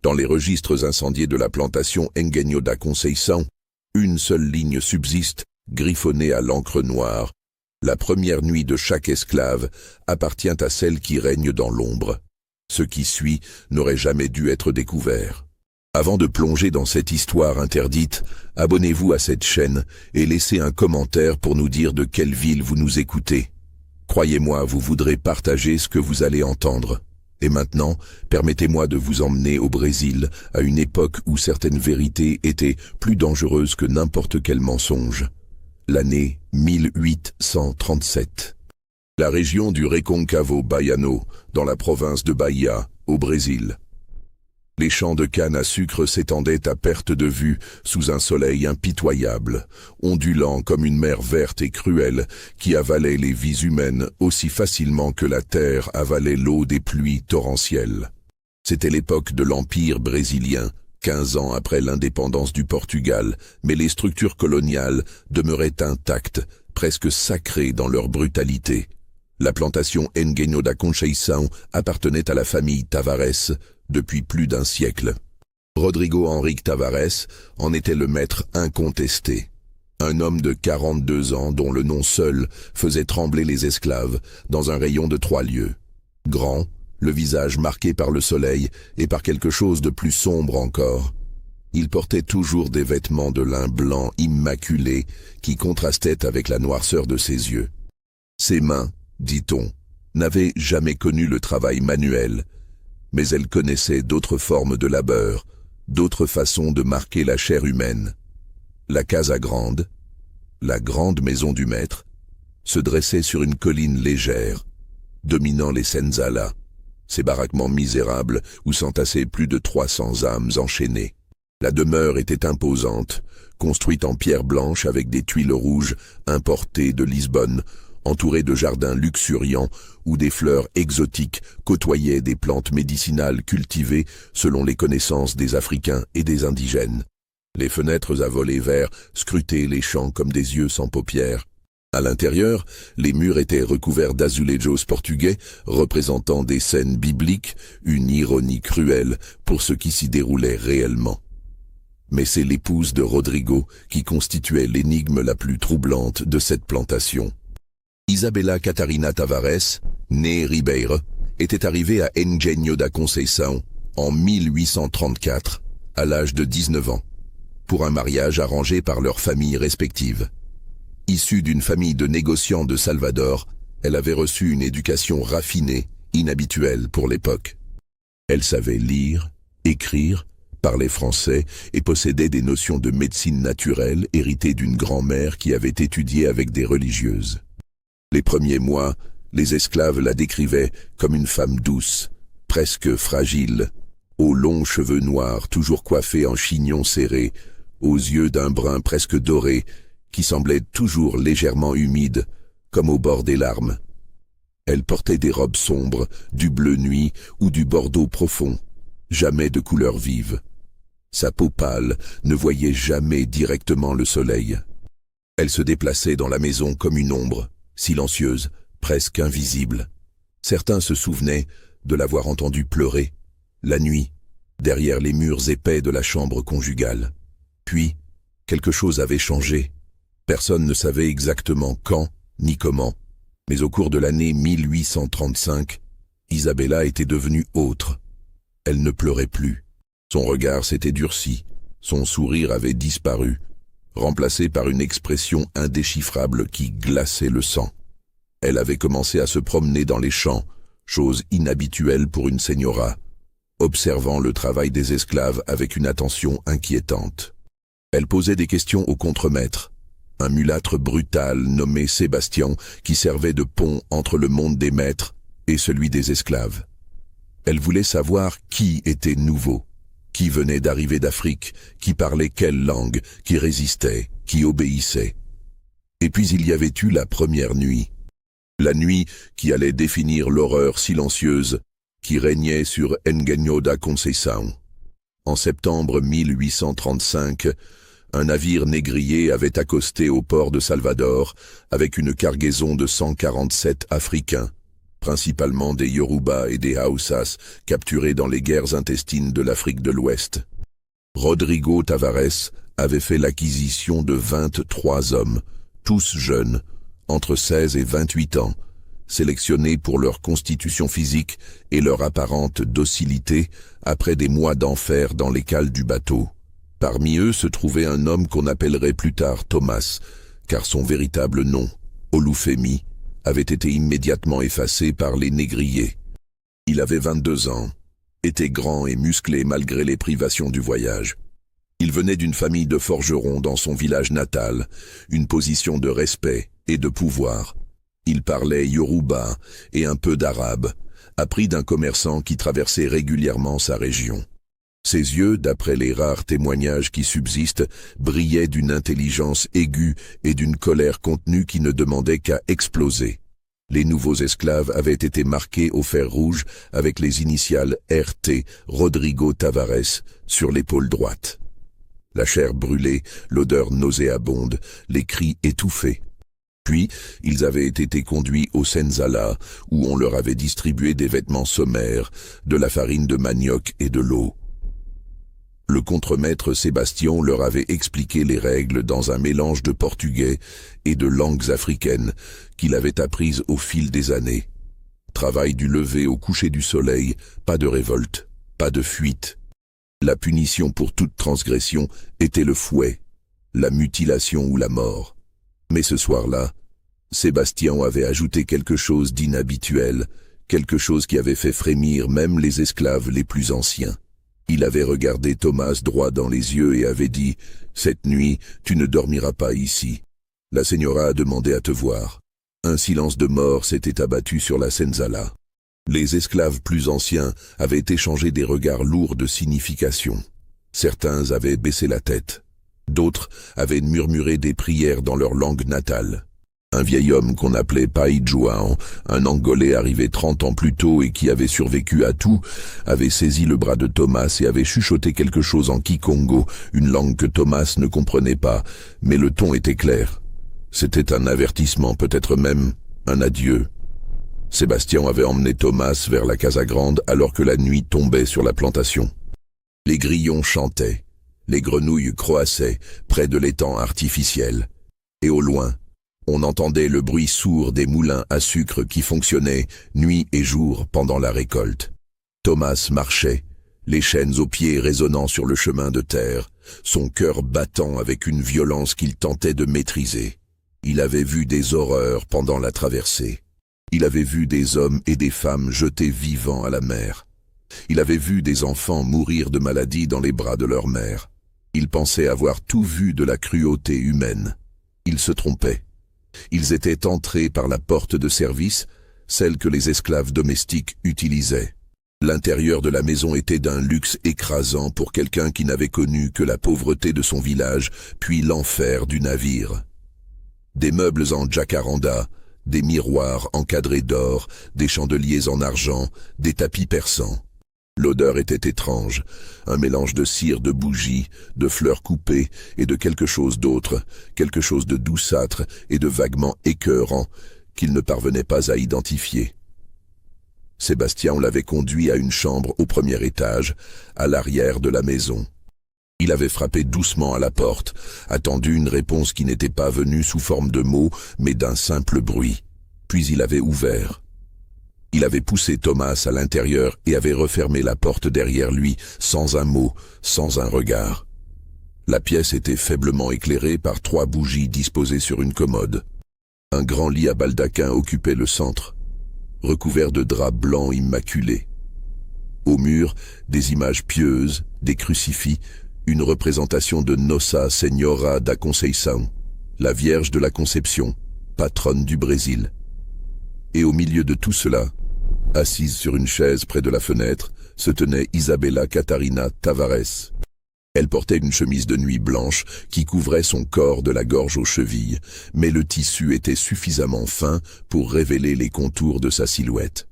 Dans les registres incendiés de la plantation Engenho da Conceição, une seule ligne subsiste, griffonnée à l'encre noire. La première nuit de chaque esclave appartient à celle qui règne dans l'ombre. Ce qui suit n'aurait jamais dû être découvert. Avant de plonger dans cette histoire interdite, abonnez-vous à cette chaîne et laissez un commentaire pour nous dire de quelle ville vous nous écoutez. Croyez-moi, vous voudrez partager ce que vous allez entendre. Et maintenant, permettez-moi de vous emmener au Brésil, à une époque où certaines vérités étaient plus dangereuses que n'importe quel mensonge. L'année 1837. La région du Recôncavo Baiano, dans la province de Bahia, au Brésil. Les champs de canne à sucre s'étendaient à perte de vue sous un soleil impitoyable, ondulant comme une mer verte et cruelle qui avalait les vies humaines aussi facilement que la terre avalait l'eau des pluies torrentielles. C'était l'époque de l'Empire brésilien, 15 ans après l'indépendance du Portugal, mais les structures coloniales demeuraient intactes, presque sacrées dans leur brutalité. La plantation Engenho da Conceição appartenait à la famille Tavares depuis plus d'un siècle. Rodrigo Henrique Tavares en était le maître incontesté. Un homme de 42 ans dont le nom seul faisait trembler les esclaves dans un rayon de 3 lieues. Grand, le visage marqué par le soleil et par quelque chose de plus sombre encore. Il portait toujours des vêtements de lin blanc immaculés qui contrastaient avec la noirceur de ses yeux. Ses mains, dit-on, n'avaient jamais connu le travail manuel, mais elles connaissaient d'autres formes de labeur, d'autres façons de marquer la chair humaine. La Casa Grande, la grande maison du maître, se dressait sur une colline légère, dominant les senzalas, ces baraquements misérables où s'entassaient plus de 300 âmes enchaînées. La demeure était imposante, construite en pierre blanche avec des tuiles rouges importées de Lisbonne, entourée de jardins luxuriants où des fleurs exotiques côtoyaient des plantes médicinales cultivées selon les connaissances des Africains et des indigènes. Les fenêtres à volets verts scrutaient les champs comme des yeux sans paupières. À l'intérieur, les murs étaient recouverts d'azulejos portugais représentant des scènes bibliques, une ironie cruelle pour ce qui s'y déroulait réellement. Mais c'est l'épouse de Rodrigo qui constituait l'énigme la plus troublante de cette plantation. Isabella Catarina Tavares, née Ribeiro, était arrivée à Engenho da Conceição en 1834, à l'âge de 19 ans, pour un mariage arrangé par leurs familles respectives. Issue d'une famille de négociants de Salvador, elle avait reçu une éducation raffinée, inhabituelle pour l'époque. Elle savait lire, écrire, parlait français et possédait des notions de médecine naturelle héritées d'une grand-mère qui avait étudié avec des religieuses. Les premiers mois, les esclaves la décrivaient comme une femme douce, presque fragile, aux longs cheveux noirs toujours coiffés en chignon serré, aux yeux d'un brun presque doré, qui semblaient toujours légèrement humides, comme au bord des larmes. Elle portait des robes sombres, du bleu nuit ou du bordeaux profond, jamais de couleur vive. Sa peau pâle ne voyait jamais directement le soleil. Elle se déplaçait dans la maison comme une ombre, silencieuse, presque invisible. Certains se souvenaient de l'avoir entendue pleurer, la nuit, derrière les murs épais de la chambre conjugale. Puis, quelque chose avait changé. Personne ne savait exactement quand ni comment, mais au cours de l'année 1835, Isabella était devenue autre. Elle ne pleurait plus. Son regard s'était durci, son sourire avait disparu, remplacé par une expression indéchiffrable qui glaçait le sang. Elle avait commencé à se promener dans les champs, chose inhabituelle pour une señora, observant le travail des esclaves avec une attention inquiétante. Elle posait des questions au contremaître, un mulâtre brutal nommé Sébastien qui servait de pont entre le monde des maîtres et celui des esclaves. Elle voulait savoir qui était nouveau, qui venait d'arriver d'Afrique, qui parlait quelle langue, qui résistait, qui obéissait. Et puis il y avait eu la première nuit. La nuit qui allait définir l'horreur silencieuse qui régnait sur Engenho da Conceição. En septembre 1835, un navire négrier avait accosté au port de Salvador avec une cargaison de 147 Africains, principalement des Yoruba et des Hausas, capturés dans les guerres intestines de l'Afrique de l'Ouest. Rodrigo Tavares avait fait l'acquisition de 23 hommes, tous jeunes, entre 16 et 28 ans, sélectionnés pour leur constitution physique et leur apparente docilité après des mois d'enfer dans les cales du bateau. Parmi eux se trouvait un homme qu'on appellerait plus tard Thomas, car son véritable nom, Olufemi, avait été immédiatement effacé par les négriers. Il avait 22 ans, était grand et musclé malgré les privations du voyage. Il venait d'une famille de forgerons dans son village natal, une position de respect et de pouvoir. Il parlait yoruba et un peu d'arabe, appris d'un commerçant qui traversait régulièrement sa région. Ses yeux, d'après les rares témoignages qui subsistent, brillaient d'une intelligence aiguë et d'une colère contenue qui ne demandait qu'à exploser. Les nouveaux esclaves avaient été marqués au fer rouge avec les initiales RT, Rodrigo Tavares, sur l'épaule droite. La chair brûlée, l'odeur nauséabonde, les cris étouffés. Puis, ils avaient été conduits au Senzala, où on leur avait distribué des vêtements sommaires, de la farine de manioc et de l'eau. Le contremaître Sébastien leur avait expliqué les règles dans un mélange de portugais et de langues africaines qu'il avait apprises au fil des années. Travail du lever au coucher du soleil, pas de révolte, pas de fuite. La punition pour toute transgression était le fouet, la mutilation ou la mort. Mais ce soir-là, Sébastien avait ajouté quelque chose d'inhabituel, quelque chose qui avait fait frémir même les esclaves les plus anciens. Il avait regardé Thomas droit dans les yeux et avait dit « Cette nuit, tu ne dormiras pas ici. La señora a demandé à te voir. » Un silence de mort s'était abattu sur la Senzala. Les esclaves plus anciens avaient échangé des regards lourds de signification. Certains avaient baissé la tête. D'autres avaient murmuré des prières dans leur langue natale. Un vieil homme qu'on appelait Pai João, un Angolais arrivé 30 ans plus tôt et qui avait survécu à tout, avait saisi le bras de Thomas et avait chuchoté quelque chose en Kikongo, une langue que Thomas ne comprenait pas, mais le ton était clair. C'était un avertissement, peut-être même un adieu. Sébastien avait emmené Thomas vers la Casa Grande alors que la nuit tombait sur la plantation. Les grillons chantaient, les grenouilles croassaient près de l'étang artificiel, et au loin, on entendait le bruit sourd des moulins à sucre qui fonctionnaient nuit et jour pendant la récolte. Thomas marchait, les chaînes aux pieds résonnant sur le chemin de terre, son cœur battant avec une violence qu'il tentait de maîtriser. Il avait vu des horreurs pendant la traversée. Il avait vu des hommes et des femmes jetés vivants à la mer. Il avait vu des enfants mourir de maladie dans les bras de leur mère. Il pensait avoir tout vu de la cruauté humaine. Il se trompait. Ils étaient entrés par la porte de service, celle que les esclaves domestiques utilisaient. L'intérieur de la maison était d'un luxe écrasant pour quelqu'un qui n'avait connu que la pauvreté de son village, puis l'enfer du navire. Des meubles en jacaranda, des miroirs encadrés d'or, des chandeliers en argent, des tapis persans. L'odeur était étrange, un mélange de cire de bougies, de fleurs coupées et de quelque chose d'autre, quelque chose de douceâtre et de vaguement écœurant qu'il ne parvenait pas à identifier. Sébastien l'avait conduit à une chambre au premier étage, à l'arrière de la maison. Il avait frappé doucement à la porte, attendu une réponse qui n'était pas venue sous forme de mots, mais d'un simple bruit. Puis il avait ouvert. Il avait poussé Thomas à l'intérieur et avait refermé la porte derrière lui, sans un mot, sans un regard. La pièce était faiblement éclairée par 3 bougies disposées sur une commode. Un grand lit à baldaquin occupait le centre, recouvert de draps blancs immaculés. Au mur, des images pieuses, des crucifix, une représentation de Nossa Senhora da Conceição, la Vierge de la Conception, patronne du Brésil. Et au milieu de tout cela, assise sur une chaise près de la fenêtre, se tenait Isabella Catarina Tavares. Elle portait une chemise de nuit blanche qui couvrait son corps de la gorge aux chevilles, mais le tissu était suffisamment fin pour révéler les contours de sa silhouette.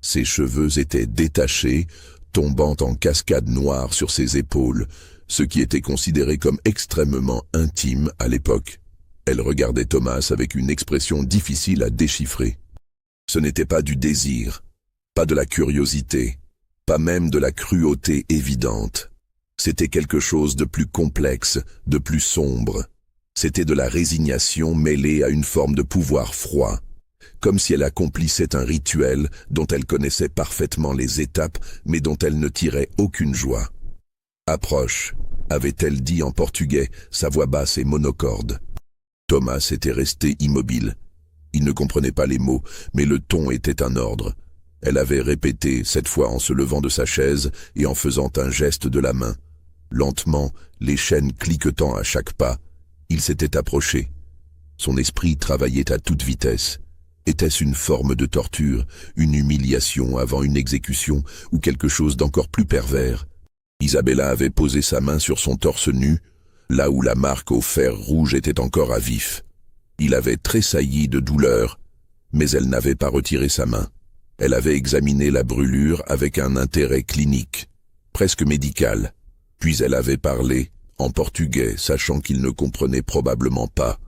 Ses cheveux étaient détachés, tombant en cascades noires sur ses épaules, ce qui était considéré comme extrêmement intime à l'époque. Elle regardait Thomas avec une expression difficile à déchiffrer. Ce n'était pas du désir, pas de la curiosité, pas même de la cruauté évidente. C'était quelque chose de plus complexe, de plus sombre. C'était de la résignation mêlée à une forme de pouvoir froid, comme si elle accomplissait un rituel dont elle connaissait parfaitement les étapes, mais dont elle ne tirait aucune joie. « Approche », avait-elle dit en portugais, sa voix basse et monocorde. Thomas était resté immobile. Il ne comprenait pas les mots, mais le ton était un ordre. Elle avait répété, cette fois en se levant de sa chaise et en faisant un geste de la main. Lentement, les chaînes cliquetant à chaque pas, il s'était approché. Son esprit travaillait à toute vitesse. Était-ce une forme de torture, une humiliation avant une exécution ou quelque chose d'encore plus pervers? Isabella avait posé sa main sur son torse nu, là où la marque au fer rouge était encore à vif. Il avait tressailli de douleur, mais elle n'avait pas retiré sa main. Elle avait examiné la brûlure avec un intérêt clinique, presque médical. Puis elle avait parlé, en portugais, sachant qu'il ne comprenait probablement pas,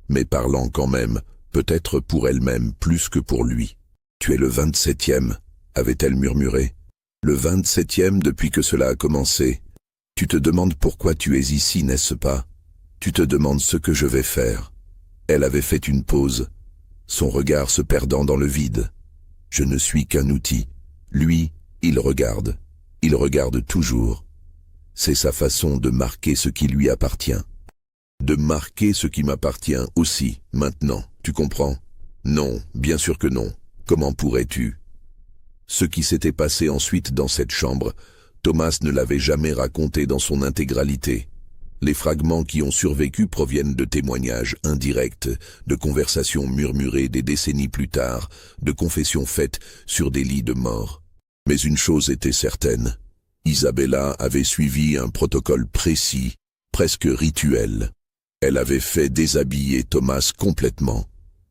mais parlant quand même, peut-être pour elle-même plus que pour lui. « Tu es le 27e, avait-elle murmuré. « Le 27e depuis que cela a commencé. Tu te demandes pourquoi tu es ici, n'est-ce pas? Tu te demandes ce que je vais faire. » Elle avait fait une pause, son regard se perdant dans le vide. « Je ne suis qu'un outil. Lui, il regarde toujours. C'est sa façon de marquer ce qui lui appartient. De marquer ce qui m'appartient aussi, maintenant, tu comprends? Non, bien sûr que non. Comment pourrais-tu? » Ce qui s'était passé ensuite dans cette chambre, Thomas ne l'avait jamais raconté dans son intégralité. Les fragments qui ont survécu proviennent de témoignages indirects, de conversations murmurées des décennies plus tard, de confessions faites sur des lits de mort. Mais une chose était certaine, Isabella avait suivi un protocole précis, presque rituel. Elle avait fait déshabiller Thomas complètement.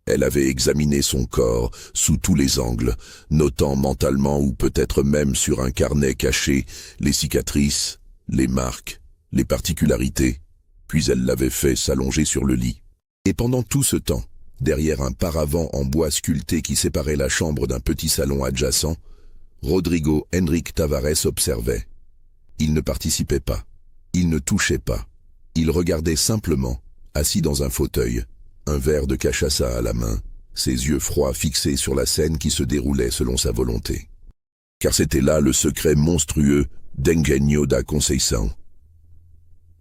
Elle avait examiné son corps sous tous les angles, notant mentalement ou peut-être même sur un carnet caché les cicatrices, les marques, les particularités, puis elle l'avait fait s'allonger sur le lit. Et pendant tout ce temps, derrière un paravent en bois sculpté qui séparait la chambre d'un petit salon adjacent, Rodrigo Henrique Tavares observait. Il ne participait pas, il ne touchait pas, il regardait simplement, assis dans un fauteuil, un verre de cachaça à la main, ses yeux froids fixés sur la scène qui se déroulait selon sa volonté. Car c'était là le secret monstrueux d'Engenho da Conceição.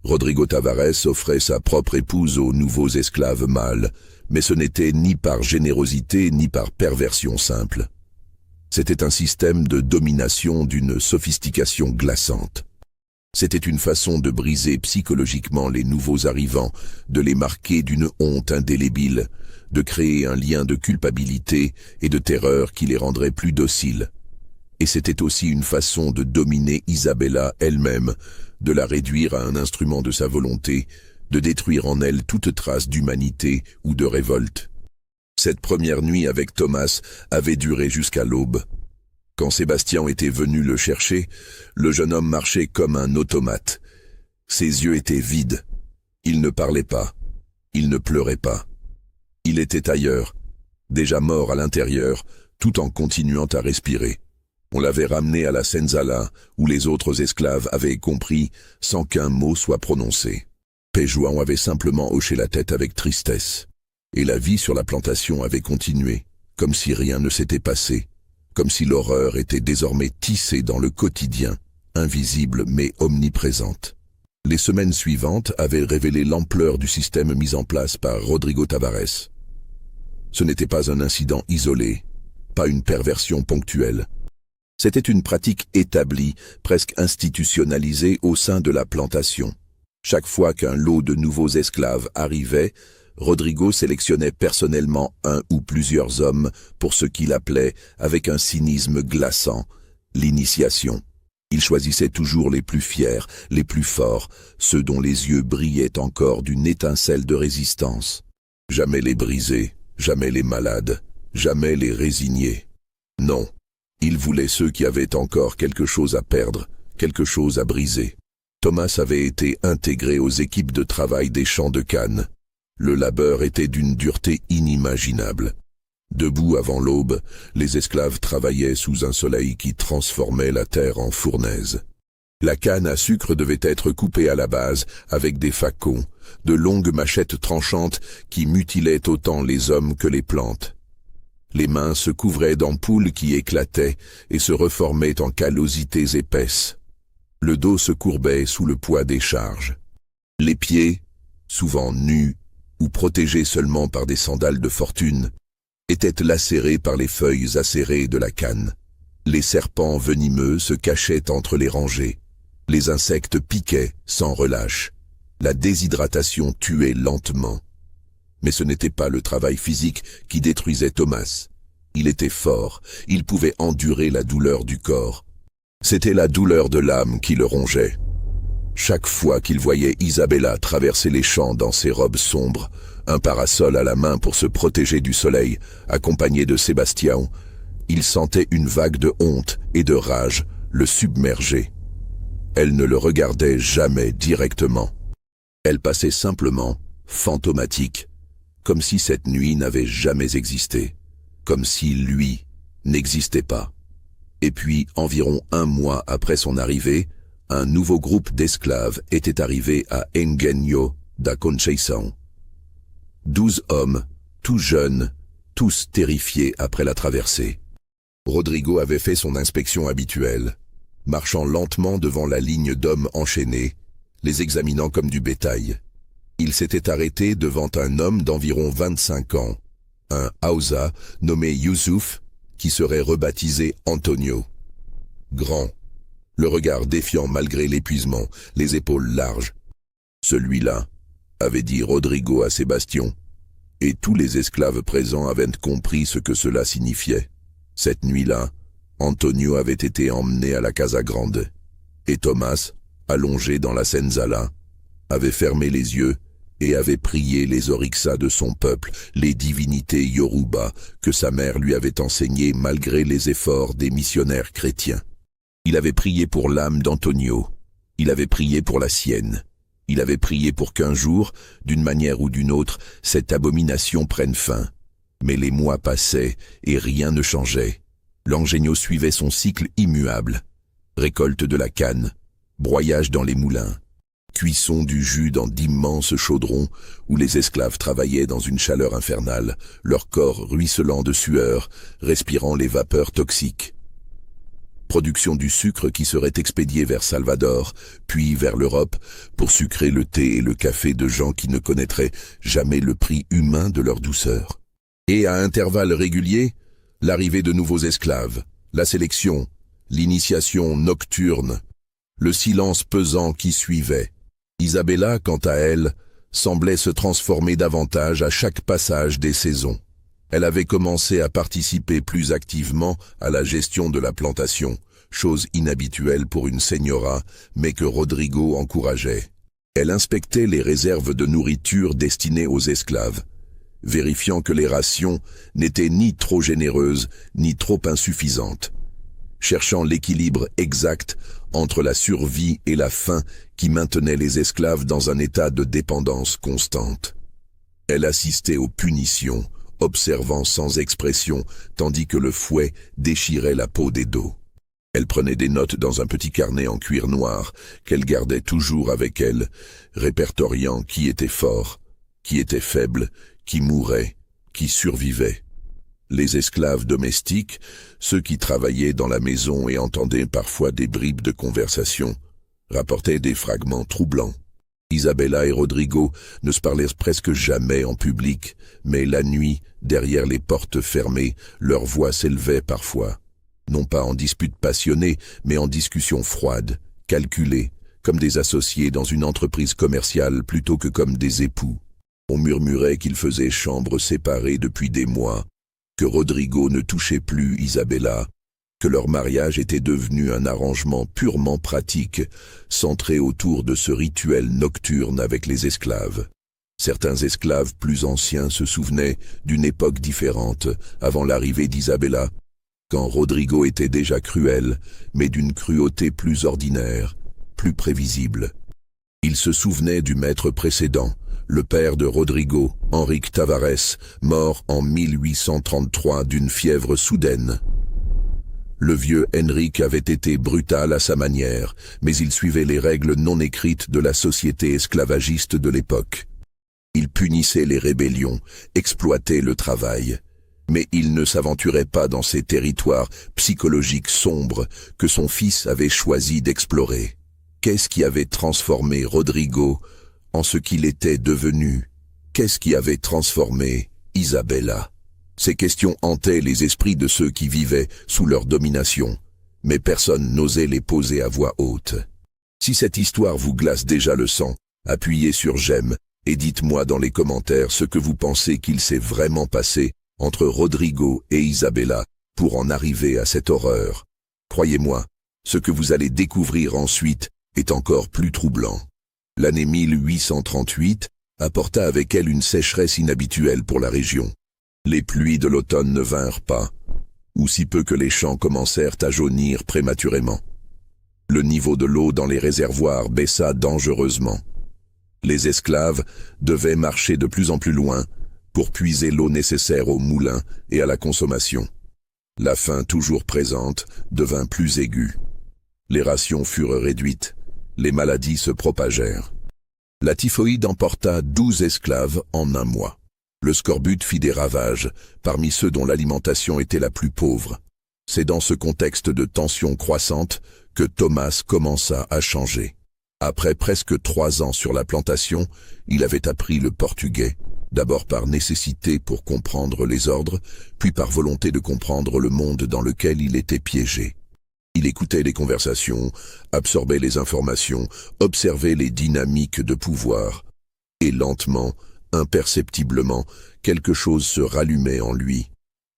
Rodrigo Tavares offrait sa propre épouse aux nouveaux esclaves mâles, mais ce n'était ni par générosité ni par perversion simple. C'était un système de domination d'une sophistication glaçante. C'était une façon de briser psychologiquement les nouveaux arrivants, de les marquer d'une honte indélébile, de créer un lien de culpabilité et de terreur qui les rendrait plus dociles. Et c'était aussi une façon de dominer Isabella elle-même, de la réduire à un instrument de sa volonté, de détruire en elle toute trace d'humanité ou de révolte. Cette première nuit avec Thomas avait duré jusqu'à l'aube. Quand Sébastien était venu le chercher, le jeune homme marchait comme un automate. Ses yeux étaient vides. Il ne parlait pas. Il ne pleurait pas. Il était ailleurs, déjà mort à l'intérieur, tout en continuant à respirer. On l'avait ramené à la senzala, où les autres esclaves avaient compris, sans qu'un mot soit prononcé. Péjouan avait simplement hoché la tête avec tristesse. Et la vie sur la plantation avait continué, comme si rien ne s'était passé. Comme si l'horreur était désormais tissée dans le quotidien, invisible mais omniprésente. Les semaines suivantes avaient révélé l'ampleur du système mis en place par Rodrigo Tavares. Ce n'était pas un incident isolé, pas une perversion ponctuelle. C'était une pratique établie, presque institutionnalisée au sein de la plantation. Chaque fois qu'un lot de nouveaux esclaves arrivait, Rodrigo sélectionnait personnellement un ou plusieurs hommes pour ce qu'il appelait, avec un cynisme glaçant, l'initiation. Il choisissait toujours les plus fiers, les plus forts, ceux dont les yeux brillaient encore d'une étincelle de résistance. Jamais les brisés, jamais les malades, jamais les résignés. Non, il voulait ceux qui avaient encore quelque chose à perdre, quelque chose à briser. Thomas avait été intégré aux équipes de travail des champs de canne. Le labeur était d'une dureté inimaginable. Debout avant l'aube, les esclaves travaillaient sous un soleil qui transformait la terre en fournaise. La canne à sucre devait être coupée à la base avec des facons, de longues machettes tranchantes qui mutilaient autant les hommes que les plantes. Les mains se couvraient d'ampoules qui éclataient et se reformaient en callosités épaisses. Le dos se courbait sous le poids des charges. Les pieds, souvent nus ou protégés seulement par des sandales de fortune, étaient lacérés par les feuilles acérées de la canne. Les serpents venimeux se cachaient entre les rangées. Les insectes piquaient sans relâche. La déshydratation tuait lentement. Mais ce n'était pas le travail physique qui détruisait Thomas. Il était fort, il pouvait endurer la douleur du corps. C'était la douleur de l'âme qui le rongeait. Chaque fois qu'il voyait Isabella traverser les champs dans ses robes sombres, un parasol à la main pour se protéger du soleil, accompagné de Sébastien, il sentait une vague de honte et de rage le submerger. Elle ne le regardait jamais directement. Elle passait simplement, fantomatique, comme si cette nuit n'avait jamais existé, comme si lui n'existait pas. Et puis, environ un mois après son arrivée, un nouveau groupe d'esclaves était arrivé à Engenho da Conceição. 12 hommes, tous jeunes, tous terrifiés après la traversée. Rodrigo avait fait son inspection habituelle, marchant lentement devant la ligne d'hommes enchaînés, les examinant comme du bétail. Il s'était arrêté devant un homme d'environ 25 ans, un Hausa nommé Youssouf, qui serait rebaptisé Antonio. Grand, le regard défiant malgré l'épuisement, les épaules larges. Celui-là, avait dit Rodrigo à Sébastien, et tous les esclaves présents avaient compris ce que cela signifiait. Cette nuit-là, Antonio avait été emmené à la Casa Grande, et Thomas, allongé dans la senzala, avait fermé les yeux et avait prié les orixas de son peuple, les divinités Yoruba, que sa mère lui avait enseignées malgré les efforts des missionnaires chrétiens. Il avait prié pour l'âme d'Antonio, il avait prié pour la sienne, il avait prié pour qu'un jour, d'une manière ou d'une autre, cette abomination prenne fin. Mais les mois passaient et rien ne changeait. L'Engenho suivait son cycle immuable. Récolte de la canne, broyage dans les moulins, cuisson du jus dans d'immenses chaudrons où les esclaves travaillaient dans une chaleur infernale, leur corps ruisselant de sueur, respirant les vapeurs toxiques. Production du sucre qui serait expédié vers Salvador, puis vers l'Europe, pour sucrer le thé et le café de gens qui ne connaîtraient jamais le prix humain de leur douceur. Et à intervalles réguliers, l'arrivée de nouveaux esclaves, la sélection, l'initiation nocturne, le silence pesant qui suivait. Isabella, quant à elle, semblait se transformer davantage à chaque passage des saisons. Elle avait commencé à participer plus activement à la gestion de la plantation, chose inhabituelle pour une señora, mais que Rodrigo encourageait. Elle inspectait les réserves de nourriture destinées aux esclaves, vérifiant que les rations n'étaient ni trop généreuses ni trop insuffisantes, cherchant l'équilibre exact entre la survie et la faim qui maintenait les esclaves dans un état de dépendance constante. Elle assistait aux punitions, observant sans expression, tandis que le fouet déchirait la peau des dos. Elle prenait des notes dans un petit carnet en cuir noir qu'elle gardait toujours avec elle, répertoriant qui était fort, qui était faible, qui mourait, qui survivait. Les esclaves domestiques, ceux qui travaillaient dans la maison et entendaient parfois des bribes de conversation, rapportaient des fragments troublants. Isabella et Rodrigo ne se parlaient presque jamais en public, mais la nuit, derrière les portes fermées, leurs voix s'élevaient parfois. Non pas en dispute passionnée, mais en discussion froide, calculée, comme des associés dans une entreprise commerciale plutôt que comme des époux. On murmurait qu'ils faisaient chambre séparée depuis des mois, que Rodrigo ne touchait plus Isabella, que leur mariage était devenu un arrangement purement pratique, centré autour de ce rituel nocturne avec les esclaves. Certains esclaves plus anciens se souvenaient d'une époque différente, avant l'arrivée d'Isabella, quand Rodrigo était déjà cruel, mais d'une cruauté plus ordinaire, plus prévisible. Ils se souvenaient du maître précédent, le père de Rodrigo, Henrique Tavares, mort en 1833 d'une fièvre soudaine. Le vieux Henrique avait été brutal à sa manière, mais il suivait les règles non écrites de la société esclavagiste de l'époque. Il punissait les rébellions, exploitait le travail. Mais il ne s'aventurait pas dans ces territoires psychologiques sombres que son fils avait choisi d'explorer. Qu'est-ce qui avait transformé Rodrigo en ce qu'il était devenu? Qu'est-ce qui avait transformé Isabella? Ces questions hantaient les esprits de ceux qui vivaient sous leur domination, mais personne n'osait les poser à voix haute. Si cette histoire vous glace déjà le sang, appuyez sur j'aime et dites-moi dans les commentaires ce que vous pensez qu'il s'est vraiment passé entre Rodrigo et Isabella pour en arriver à cette horreur. Croyez-moi, ce que vous allez découvrir ensuite est encore plus troublant. L'année 1838 apporta avec elle une sécheresse inhabituelle pour la région. Les pluies de l'automne ne vinrent pas, ou si peu que les champs commencèrent à jaunir prématurément. Le niveau de l'eau dans les réservoirs baissa dangereusement. Les esclaves devaient marcher de plus en plus loin pour puiser l'eau nécessaire aux moulins et à la consommation. La faim toujours présente devint plus aiguë. Les rations furent réduites, les maladies se propagèrent. La typhoïde emporta 12 esclaves en un mois. Le scorbut fit des ravages, parmi ceux dont l'alimentation était la plus pauvre. C'est dans ce contexte de tension croissante que Thomas commença à changer. Après presque 3 ans sur la plantation, il avait appris le portugais, d'abord par nécessité pour comprendre les ordres, puis par volonté de comprendre le monde dans lequel il était piégé. Il écoutait les conversations, absorbait les informations, observait les dynamiques de pouvoir. Et lentement, imperceptiblement, quelque chose se rallumait en lui.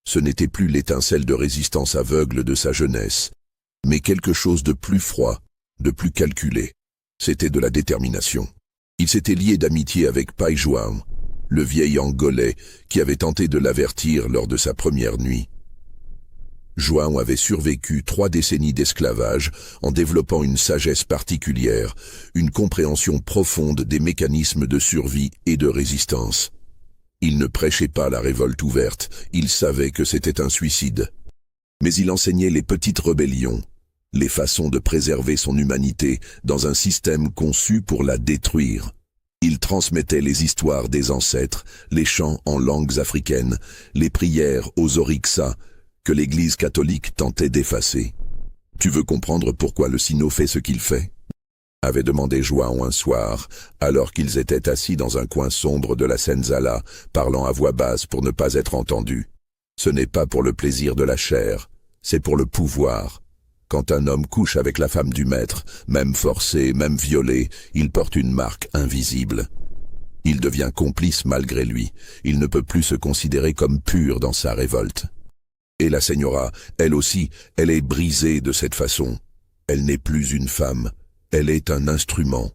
Ce n'était plus l'étincelle de résistance aveugle de sa jeunesse, mais quelque chose de plus froid, de plus calculé. C'était de la détermination. Il s'était lié d'amitié avec Pai João, le vieil Angolais qui avait tenté de l'avertir lors de sa première nuit. João avait survécu 3 décennies d'esclavage en développant une sagesse particulière, une compréhension profonde des mécanismes de survie et de résistance. Il ne prêchait pas la révolte ouverte, il savait que c'était un suicide. Mais il enseignait les petites rébellions, les façons de préserver son humanité dans un système conçu pour la détruire. Il transmettait les histoires des ancêtres, les chants en langues africaines, les prières aux orixas, que l'Église catholique tentait d'effacer. « Tu veux comprendre pourquoi le Sino fait ce qu'il fait ?» avait demandé João un soir, alors qu'ils étaient assis dans un coin sombre de la Senzala, parlant à voix basse pour ne pas être entendus. « Ce n'est pas pour le plaisir de la chair, c'est pour le pouvoir. Quand un homme couche avec la femme du maître, même forcé, même violé, il porte une marque invisible. Il devient complice malgré lui, il ne peut plus se considérer comme pur dans sa révolte. » Et la señora, elle aussi, elle est brisée de cette façon. Elle n'est plus une femme, elle est un instrument.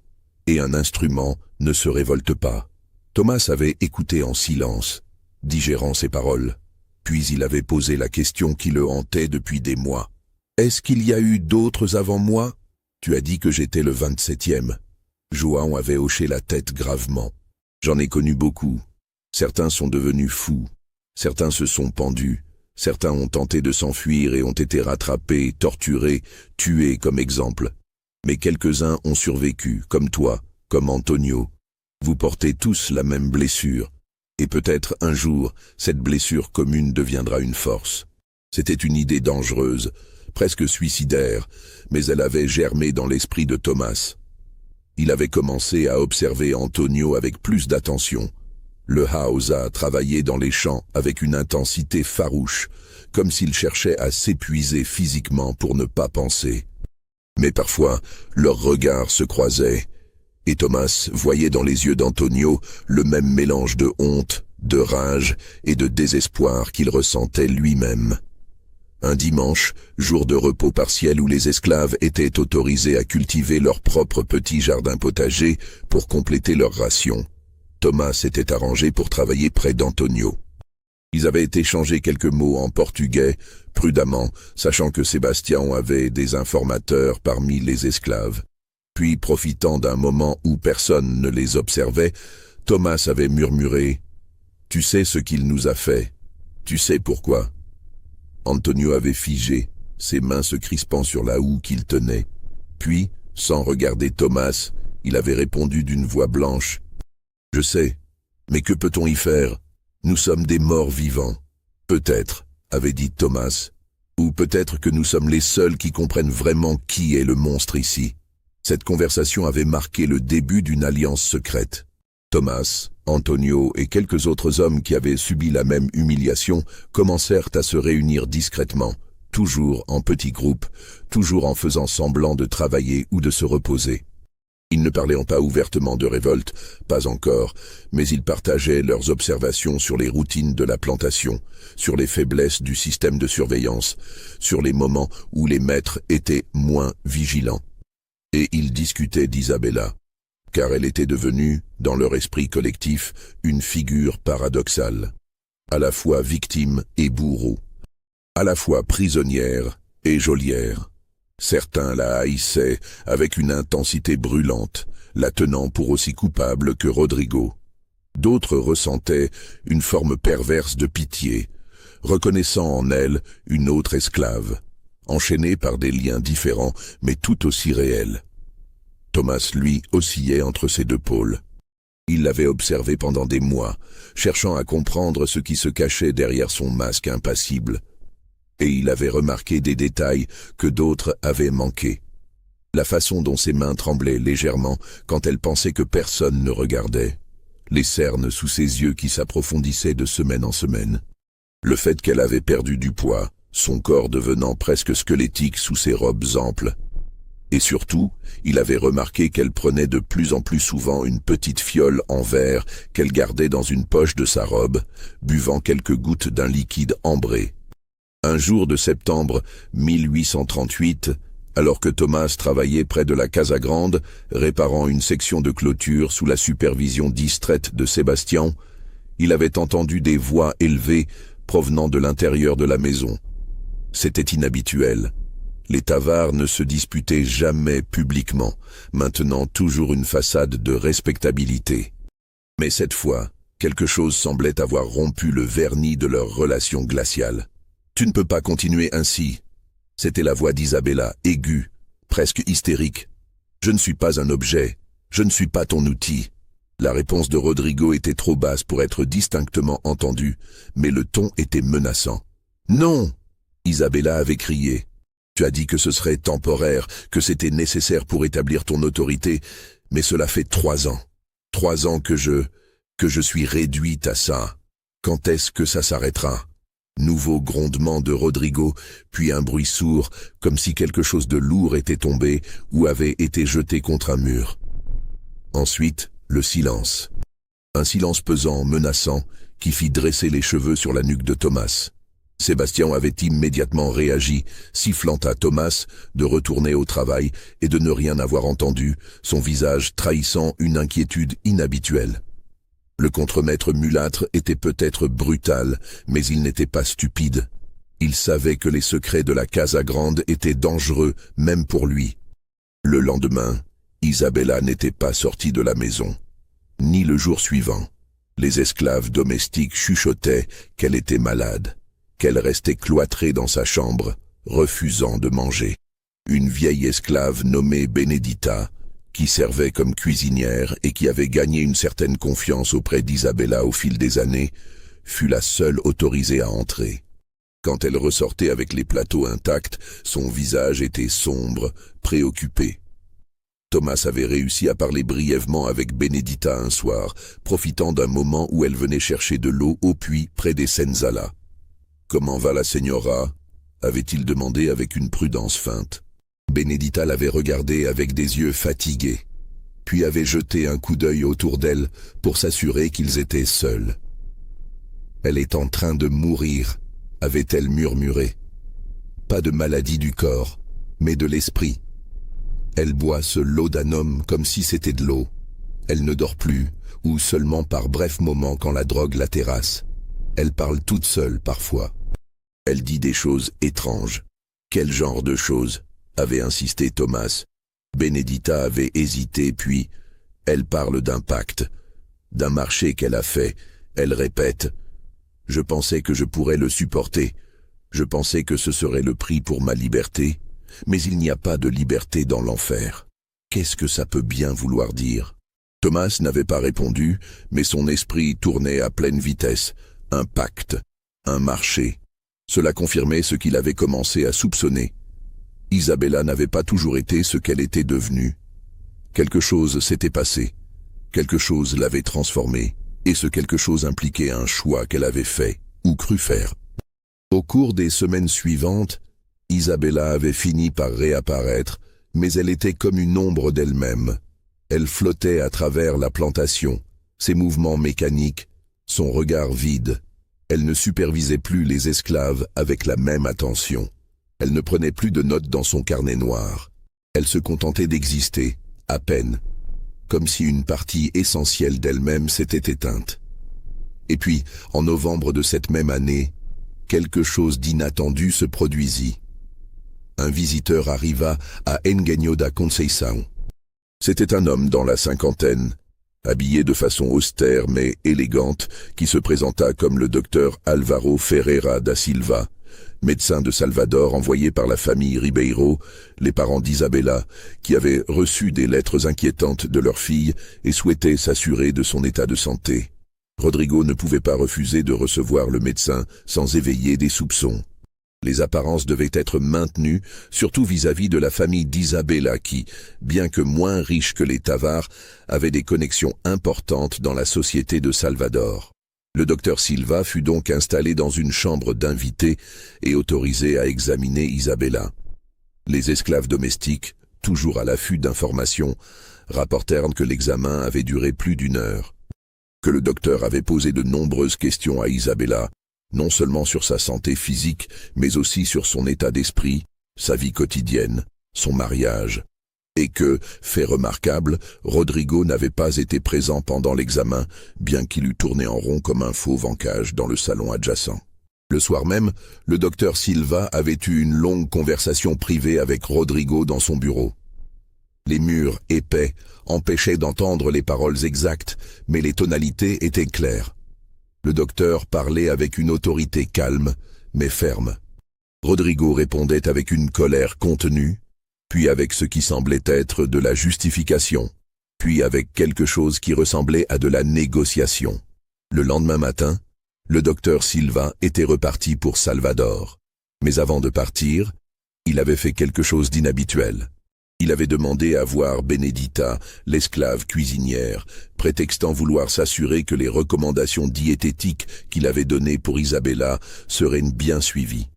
Et un instrument ne se révolte pas. Thomas avait écouté en silence, digérant ses paroles. Puis il avait posé la question qui le hantait depuis des mois. « Est-ce qu'il y a eu d'autres avant moi ? Tu as dit que j'étais le 27e. » João avait hoché la tête gravement. « J'en ai connu beaucoup. Certains sont devenus fous. Certains se sont pendus. Certains ont tenté de s'enfuir et ont été rattrapés, torturés, tués comme exemple. Mais quelques-uns ont survécu, comme toi, comme Antonio. Vous portez tous la même blessure. Et peut-être un jour, cette blessure commune deviendra une force. » C'était une idée dangereuse, presque suicidaire, mais elle avait germé dans l'esprit de Thomas. Il avait commencé à observer Antonio avec plus d'attention. Le Hausa travaillait dans les champs avec une intensité farouche, comme s'il cherchait à s'épuiser physiquement pour ne pas penser. Mais parfois, leurs regards se croisaient, et Thomas voyait dans les yeux d'Antonio le même mélange de honte, de rage et de désespoir qu'il ressentait lui-même. Un dimanche, jour de repos partiel où les esclaves étaient autorisés à cultiver leur propre petit jardin potager pour compléter leur ration, Thomas s'était arrangé pour travailler près d'Antonio. Ils avaient échangé quelques mots en portugais, prudemment, sachant que Sébastien avait des informateurs parmi les esclaves. Puis, profitant d'un moment où personne ne les observait, Thomas avait murmuré « Tu sais ce qu'il nous a fait. Tu sais pourquoi ?» Antonio avait figé, ses mains se crispant sur la houe qu'il tenait. Puis, sans regarder Thomas, il avait répondu d'une voix blanche « Je sais, mais que peut-on y faire? Nous sommes des morts vivants. » « Peut-être, » avait dit Thomas, « ou peut-être que nous sommes les seuls qui comprennent vraiment qui est le monstre ici. » Cette conversation avait marqué le début d'une alliance secrète. Thomas, Antonio et quelques autres hommes qui avaient subi la même humiliation commencèrent à se réunir discrètement, toujours en petits groupes, toujours en faisant semblant de travailler ou de se reposer. Ils ne parlaient pas ouvertement de révolte, pas encore, mais ils partageaient leurs observations sur les routines de la plantation, sur les faiblesses du système de surveillance, sur les moments où les maîtres étaient moins vigilants. Et ils discutaient d'Isabella, car elle était devenue, dans leur esprit collectif, une figure paradoxale, à la fois victime et bourreau, à la fois prisonnière et geôlière. Certains la haïssaient avec une intensité brûlante, la tenant pour aussi coupable que Rodrigo. D'autres ressentaient une forme perverse de pitié, reconnaissant en elle une autre esclave, enchaînée par des liens différents mais tout aussi réels. Thomas, lui, oscillait entre ces deux pôles. Il l'avait observé pendant des mois, cherchant à comprendre ce qui se cachait derrière son masque impassible. Et il avait remarqué des détails que d'autres avaient manqués. La façon dont ses mains tremblaient légèrement quand elle pensait que personne ne regardait. Les cernes sous ses yeux qui s'approfondissaient de semaine en semaine. Le fait qu'elle avait perdu du poids, son corps devenant presque squelettique sous ses robes amples. Et surtout, il avait remarqué qu'elle prenait de plus en plus souvent une petite fiole en verre qu'elle gardait dans une poche de sa robe, buvant quelques gouttes d'un liquide ambré. Un jour de septembre 1838, alors que Thomas travaillait près de la Casa Grande, réparant une section de clôture sous la supervision distraite de Sébastien, il avait entendu des voix élevées provenant de l'intérieur de la maison. C'était inhabituel. Les Tavards ne se disputaient jamais publiquement, maintenant toujours une façade de respectabilité. Mais cette fois, quelque chose semblait avoir rompu le vernis de leur relation glaciale. « Tu ne peux pas continuer ainsi. » C'était la voix d'Isabella, aiguë, presque hystérique. « Je ne suis pas un objet. Je ne suis pas ton outil. » La réponse de Rodrigo était trop basse pour être distinctement entendue, mais le ton était menaçant. « Non !» Isabella avait crié. « Tu as dit que ce serait temporaire, que c'était nécessaire pour établir ton autorité, mais cela fait 3 ans. 3 ans que je suis réduite à ça. Quand est-ce que ça s'arrêtera ?» Nouveau grondement de Rodrigo, puis un bruit sourd, comme si quelque chose de lourd était tombé ou avait été jeté contre un mur. Ensuite, le silence. Un silence pesant, menaçant, qui fit dresser les cheveux sur la nuque de Thomas. Sébastien avait immédiatement réagi, sifflant à Thomas de retourner au travail et de ne rien avoir entendu, son visage trahissant une inquiétude inhabituelle. Le contremaître mulâtre était peut-être brutal, mais il n'était pas stupide. Il savait que les secrets de la Casa Grande étaient dangereux, même pour lui. Le lendemain, Isabella n'était pas sortie de la maison. Ni le jour suivant. Les esclaves domestiques chuchotaient qu'elle était malade, qu'elle restait cloîtrée dans sa chambre, refusant de manger. Une vieille esclave nommée Benedita, qui servait comme cuisinière et qui avait gagné une certaine confiance auprès d'Isabella au fil des années, fut la seule autorisée à entrer. Quand elle ressortait avec les plateaux intacts, son visage était sombre, préoccupé. Thomas avait réussi à parler brièvement avec Benedita un soir, profitant d'un moment où elle venait chercher de l'eau au puits près des Senzala. « Comment va la señora ?» avait-il demandé avec une prudence feinte. Benedita l'avait regardé avec des yeux fatigués, puis avait jeté un coup d'œil autour d'elle pour s'assurer qu'ils étaient seuls. « Elle est en train de mourir », avait-elle murmuré. « Pas de maladie du corps, mais de l'esprit. Elle boit ce laudanum comme si c'était de l'eau. Elle ne dort plus, ou seulement par brefs moments quand la drogue la terrasse. Elle parle toute seule parfois. Elle dit des choses étranges. Quel genre de choses ? Avait insisté Thomas. Benedita avait hésité, puis elle parle d'un pacte, d'un marché qu'elle a fait. Elle répète « Je pensais que je pourrais le supporter. Je pensais que ce serait le prix pour ma liberté. Mais il n'y a pas de liberté dans l'enfer. Qu'est-ce que ça peut bien vouloir dire ?» Thomas n'avait pas répondu, mais son esprit tournait à pleine vitesse. Un pacte, un marché. Cela confirmait ce qu'il avait commencé à soupçonner. Isabella n'avait pas toujours été ce qu'elle était devenue. Quelque chose s'était passé. Quelque chose l'avait transformée, et ce quelque chose impliquait un choix qu'elle avait fait, ou cru faire. Au cours des semaines suivantes, Isabella avait fini par réapparaître, mais elle était comme une ombre d'elle-même. Elle flottait à travers la plantation, ses mouvements mécaniques, son regard vide. Elle ne supervisait plus les esclaves avec la même attention. Elle ne prenait plus de notes dans son carnet noir. Elle se contentait d'exister, à peine, comme si une partie essentielle d'elle-même s'était éteinte. Et puis, en novembre de cette même année, quelque chose d'inattendu se produisit. Un visiteur arriva à Engenho da Conceição. C'était un homme dans la cinquantaine, habillé de façon austère mais élégante, qui se présenta comme le docteur Álvaro Ferreira da Silva, médecin de Salvador envoyé par la famille Ribeiro, les parents d'Isabella, qui avaient reçu des lettres inquiétantes de leur fille et souhaitaient s'assurer de son état de santé. Rodrigo ne pouvait pas refuser de recevoir le médecin sans éveiller des soupçons. Les apparences devaient être maintenues, surtout vis-à-vis de la famille d'Isabella qui, bien que moins riche que les Tavar, avait des connexions importantes dans la société de Salvador. Le docteur Silva fut donc installé dans une chambre d'invités et autorisé à examiner Isabella. Les esclaves domestiques, toujours à l'affût d'informations, rapportèrent que l'examen avait duré plus d'1 heure, que le docteur avait posé de nombreuses questions à Isabella, non seulement sur sa santé physique, mais aussi sur son état d'esprit, sa vie quotidienne, son mariage, et que, fait remarquable, Rodrigo n'avait pas été présent pendant l'examen, bien qu'il eût tourné en rond comme un fauve en cage dans le salon adjacent. Le soir même, le docteur Silva avait eu une longue conversation privée avec Rodrigo dans son bureau. Les murs épais empêchaient d'entendre les paroles exactes, mais les tonalités étaient claires. Le docteur parlait avec une autorité calme, mais ferme. Rodrigo répondait avec une colère contenue, puis avec ce qui semblait être de la justification, puis avec quelque chose qui ressemblait à de la négociation. Le lendemain matin, le docteur Silva était reparti pour Salvador. Mais avant de partir, il avait fait quelque chose d'inhabituel. Il avait demandé à voir Benedita, l'esclave cuisinière, prétextant vouloir s'assurer que les recommandations diététiques qu'il avait données pour Isabella seraient bien suivies.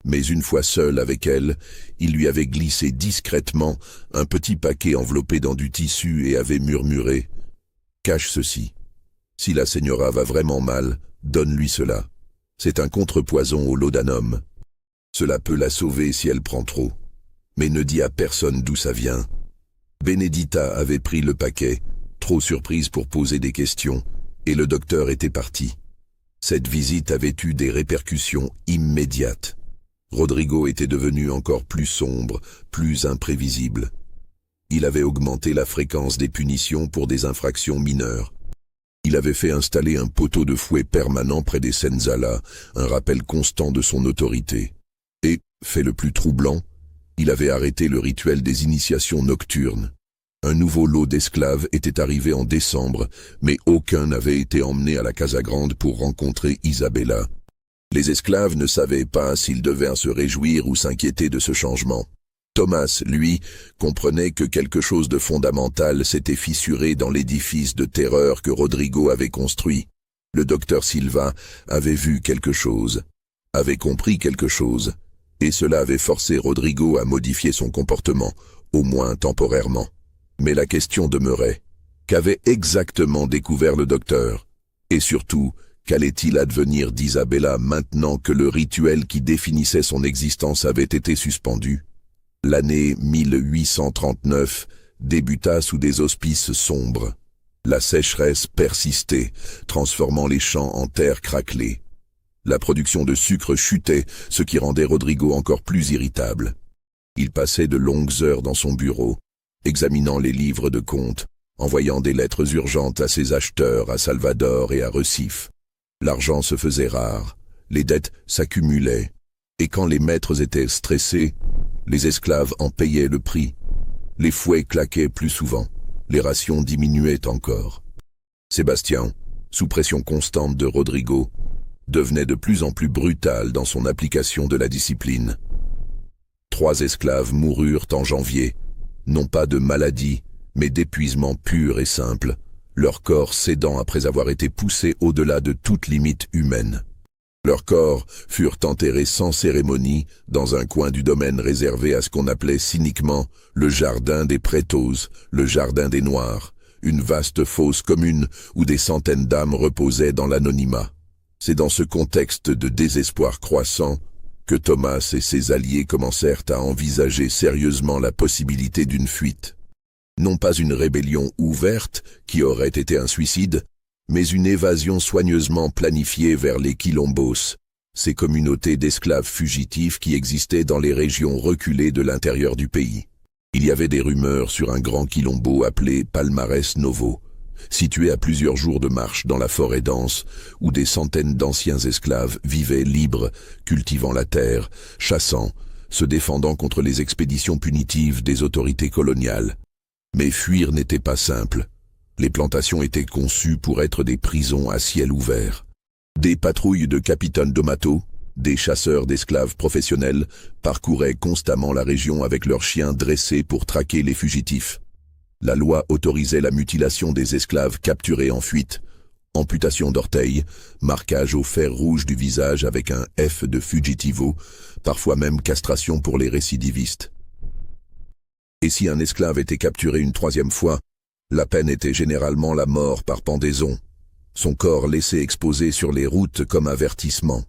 Mais une fois seul avec elle, il lui avait glissé discrètement un petit paquet enveloppé dans du tissu et avait murmuré « Cache ceci. Si la señora va vraiment mal, donne-lui cela. C'est un contrepoison au laudanum. Cela peut la sauver si elle prend trop. Mais ne dis à personne d'où ça vient. » Benedita avait pris le paquet, trop surprise pour poser des questions, et le docteur était parti. Cette visite avait eu des répercussions immédiates. Rodrigo était devenu encore plus sombre, plus imprévisible. Il avait augmenté la fréquence des punitions pour des infractions mineures. Il avait fait installer un poteau de fouet permanent près des Senzala, un rappel constant de son autorité. Et, fait le plus troublant, il avait arrêté le rituel des initiations nocturnes. Un nouveau lot d'esclaves était arrivé en décembre, mais aucun n'avait été emmené à la Casa Grande pour rencontrer Isabella. Les esclaves ne savaient pas s'ils devaient se réjouir ou s'inquiéter de ce changement. Thomas, lui, comprenait que quelque chose de fondamental s'était fissuré dans l'édifice de terreur que Rodrigo avait construit. Le docteur Silva avait vu quelque chose, avait compris quelque chose, et cela avait forcé Rodrigo à modifier son comportement, au moins temporairement. Mais la question demeurait. Qu'avait exactement découvert le docteur? Et surtout, qu'allait-il advenir d'Isabella maintenant que le rituel qui définissait son existence avait été suspendu? L'année 1839 débuta sous des auspices sombres. La sécheresse persistait, transformant les champs en terre craquelée. La production de sucre chutait, ce qui rendait Rodrigo encore plus irritable. Il passait de longues heures dans son bureau, examinant les livres de comptes, envoyant des lettres urgentes à ses acheteurs à Salvador et à Recife. L'argent se faisait rare, les dettes s'accumulaient, et quand les maîtres étaient stressés, les esclaves en payaient le prix. Les fouets claquaient plus souvent, les rations diminuaient encore. Sébastien, sous pression constante de Rodrigo, devenait de plus en plus brutal dans son application de la discipline. 3 esclaves moururent en janvier, non pas de maladie, mais d'épuisement pur et simple, leur corps cédant après avoir été poussés au-delà de toute limite humaine. Leurs corps furent enterrés sans cérémonie dans un coin du domaine réservé à ce qu'on appelait cyniquement le jardin des Prétos, le jardin des Noirs, une vaste fosse commune où des centaines d'âmes reposaient dans l'anonymat. C'est dans ce contexte de désespoir croissant que Thomas et ses alliés commencèrent à envisager sérieusement la possibilité d'une fuite. Non pas une rébellion ouverte qui aurait été un suicide, mais une évasion soigneusement planifiée vers les quilombos, ces communautés d'esclaves fugitifs qui existaient dans les régions reculées de l'intérieur du pays. Il y avait des rumeurs sur un grand quilombo appelé Palmarès Novo, situé à plusieurs jours de marche dans la forêt dense, où des centaines d'anciens esclaves vivaient libres, cultivant la terre, chassant, se défendant contre les expéditions punitives des autorités coloniales. Mais fuir n'était pas simple. Les plantations étaient conçues pour être des prisons à ciel ouvert. Des patrouilles de Capitaine Domato, des chasseurs d'esclaves professionnels, parcouraient constamment la région avec leurs chiens dressés pour traquer les fugitifs. La loi autorisait la mutilation des esclaves capturés en fuite, amputation d'orteils, marquage au fer rouge du visage avec un F de fugitivo, parfois même castration pour les récidivistes. Et si un esclave était capturé une 3e fois, la peine était généralement la mort par pendaison, son corps laissé exposé sur les routes comme avertissement.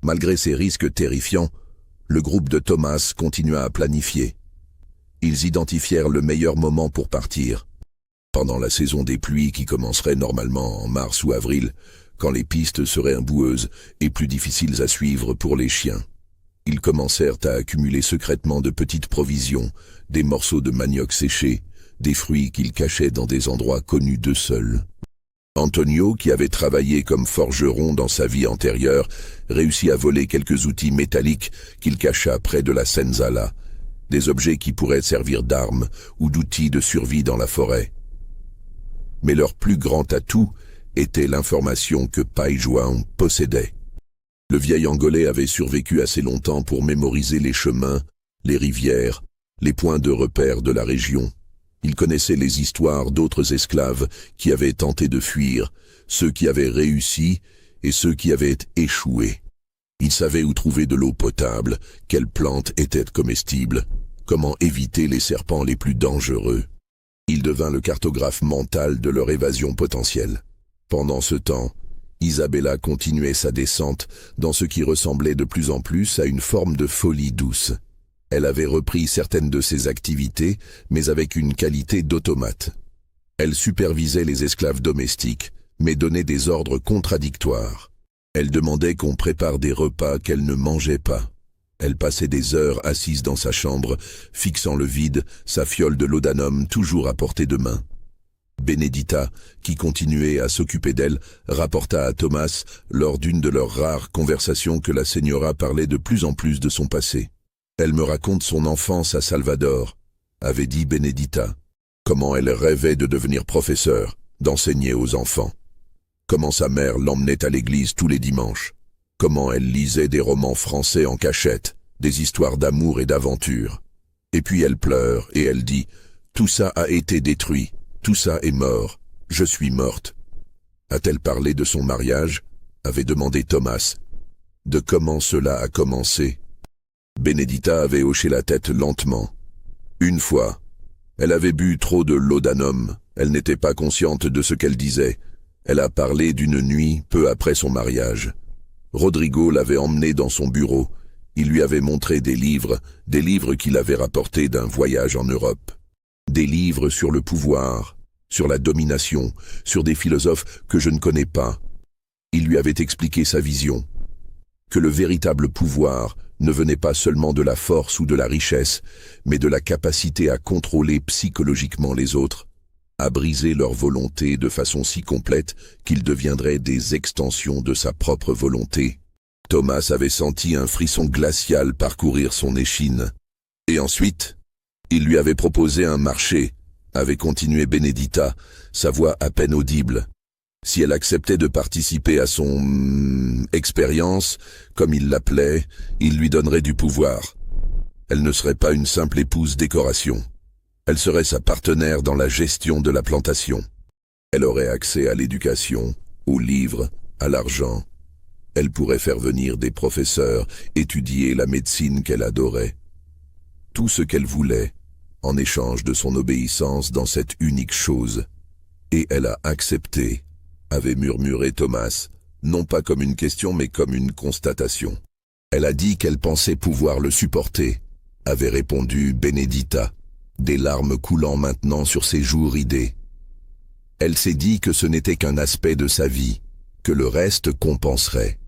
Malgré ces risques terrifiants, le groupe de Thomas continua à planifier. Ils identifièrent le meilleur moment pour partir. Pendant la saison des pluies qui commencerait normalement en mars ou avril, quand les pistes seraient boueuses et plus difficiles à suivre pour les chiens. Ils commencèrent à accumuler secrètement de petites provisions, des morceaux de manioc séchés, des fruits qu'ils cachaient dans des endroits connus d'eux seuls. Antonio, qui avait travaillé comme forgeron dans sa vie antérieure, réussit à voler quelques outils métalliques qu'il cacha près de la Senzala, des objets qui pourraient servir d'armes ou d'outils de survie dans la forêt. Mais leur plus grand atout était l'information que Pai João possédait. Le vieil Angolais avait survécu assez longtemps pour mémoriser les chemins, les rivières, les points de repère de la région. Il connaissait les histoires d'autres esclaves qui avaient tenté de fuir, ceux qui avaient réussi et ceux qui avaient échoué. Il savait où trouver de l'eau potable, quelles plantes étaient comestibles, comment éviter les serpents les plus dangereux. Il devint le cartographe mental de leur évasion potentielle. Pendant ce temps, Isabella continuait sa descente dans ce qui ressemblait de plus en plus à une forme de folie douce. Elle avait repris certaines de ses activités, mais avec une qualité d'automate. Elle supervisait les esclaves domestiques, mais donnait des ordres contradictoires. Elle demandait qu'on prépare des repas qu'elle ne mangeait pas. Elle passait des heures assise dans sa chambre, fixant le vide, sa fiole de laudanum toujours à portée de main. Benedita, qui continuait à s'occuper d'elle, rapporta à Thomas, lors d'une de leurs rares conversations, que la señora parlait de plus en plus de son passé. « Elle me raconte son enfance à Salvador », avait dit Benedita. Comment elle rêvait de devenir professeure, d'enseigner aux enfants. Comment sa mère l'emmenait à l'église tous les dimanches. Comment elle lisait des romans français en cachette, des histoires d'amour et d'aventure. Et puis elle pleure et elle dit « Tout ça a été détruit, tout ça est mort, je suis morte ». A-t-elle parlé de son mariage ? Avait demandé Thomas. De comment cela a commencé ? Benedita avait hoché la tête lentement. Une fois, elle avait bu trop de laudanum, elle n'était pas consciente de ce qu'elle disait. Elle a parlé d'une nuit peu après son mariage. Rodrigo l'avait emmenée dans son bureau. Il lui avait montré des livres qu'il avait rapportés d'un voyage en Europe. Des livres sur le pouvoir, sur la domination, sur des philosophes que je ne connais pas. Il lui avait expliqué sa vision. Que le véritable pouvoir ne venait pas seulement de la force ou de la richesse, mais de la capacité à contrôler psychologiquement les autres, à briser leur volonté de façon si complète qu'ils deviendraient des extensions de sa propre volonté. Thomas avait senti un frisson glacial parcourir son échine. Et ensuite, il lui avait proposé un marché, avait continué Benedita, sa voix à peine audible. Si elle acceptait de participer à son expérience, comme il l'appelait, il lui donnerait du pouvoir. Elle ne serait pas une simple épouse décoration. Elle serait sa partenaire dans la gestion de la plantation. Elle aurait accès à l'éducation, aux livres, à l'argent. Elle pourrait faire venir des professeurs, étudier la médecine qu'elle adorait. Tout ce qu'elle voulait, en échange de son obéissance dans cette unique chose. Et elle a accepté, avait murmuré Thomas, non pas comme une question mais comme une constatation. Elle a dit qu'elle pensait pouvoir le supporter, avait répondu Benedita, des larmes coulant maintenant sur ses joues ridées. Elle s'est dit que ce n'était qu'un aspect de sa vie, que le reste compenserait.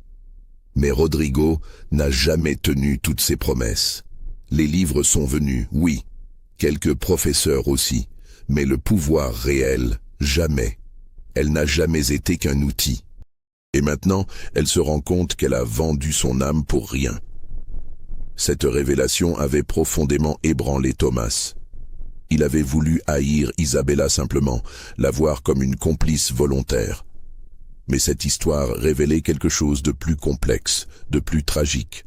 Mais Rodrigo n'a jamais tenu toutes ses promesses. Les livres sont venus, oui, quelques professeurs aussi, mais le pouvoir réel, jamais. Elle n'a jamais été qu'un outil. Et maintenant, elle se rend compte qu'elle a vendu son âme pour rien. Cette révélation avait profondément ébranlé Thomas. Il avait voulu haïr Isabella simplement, la voir comme une complice volontaire. Mais cette histoire révélait quelque chose de plus complexe, de plus tragique.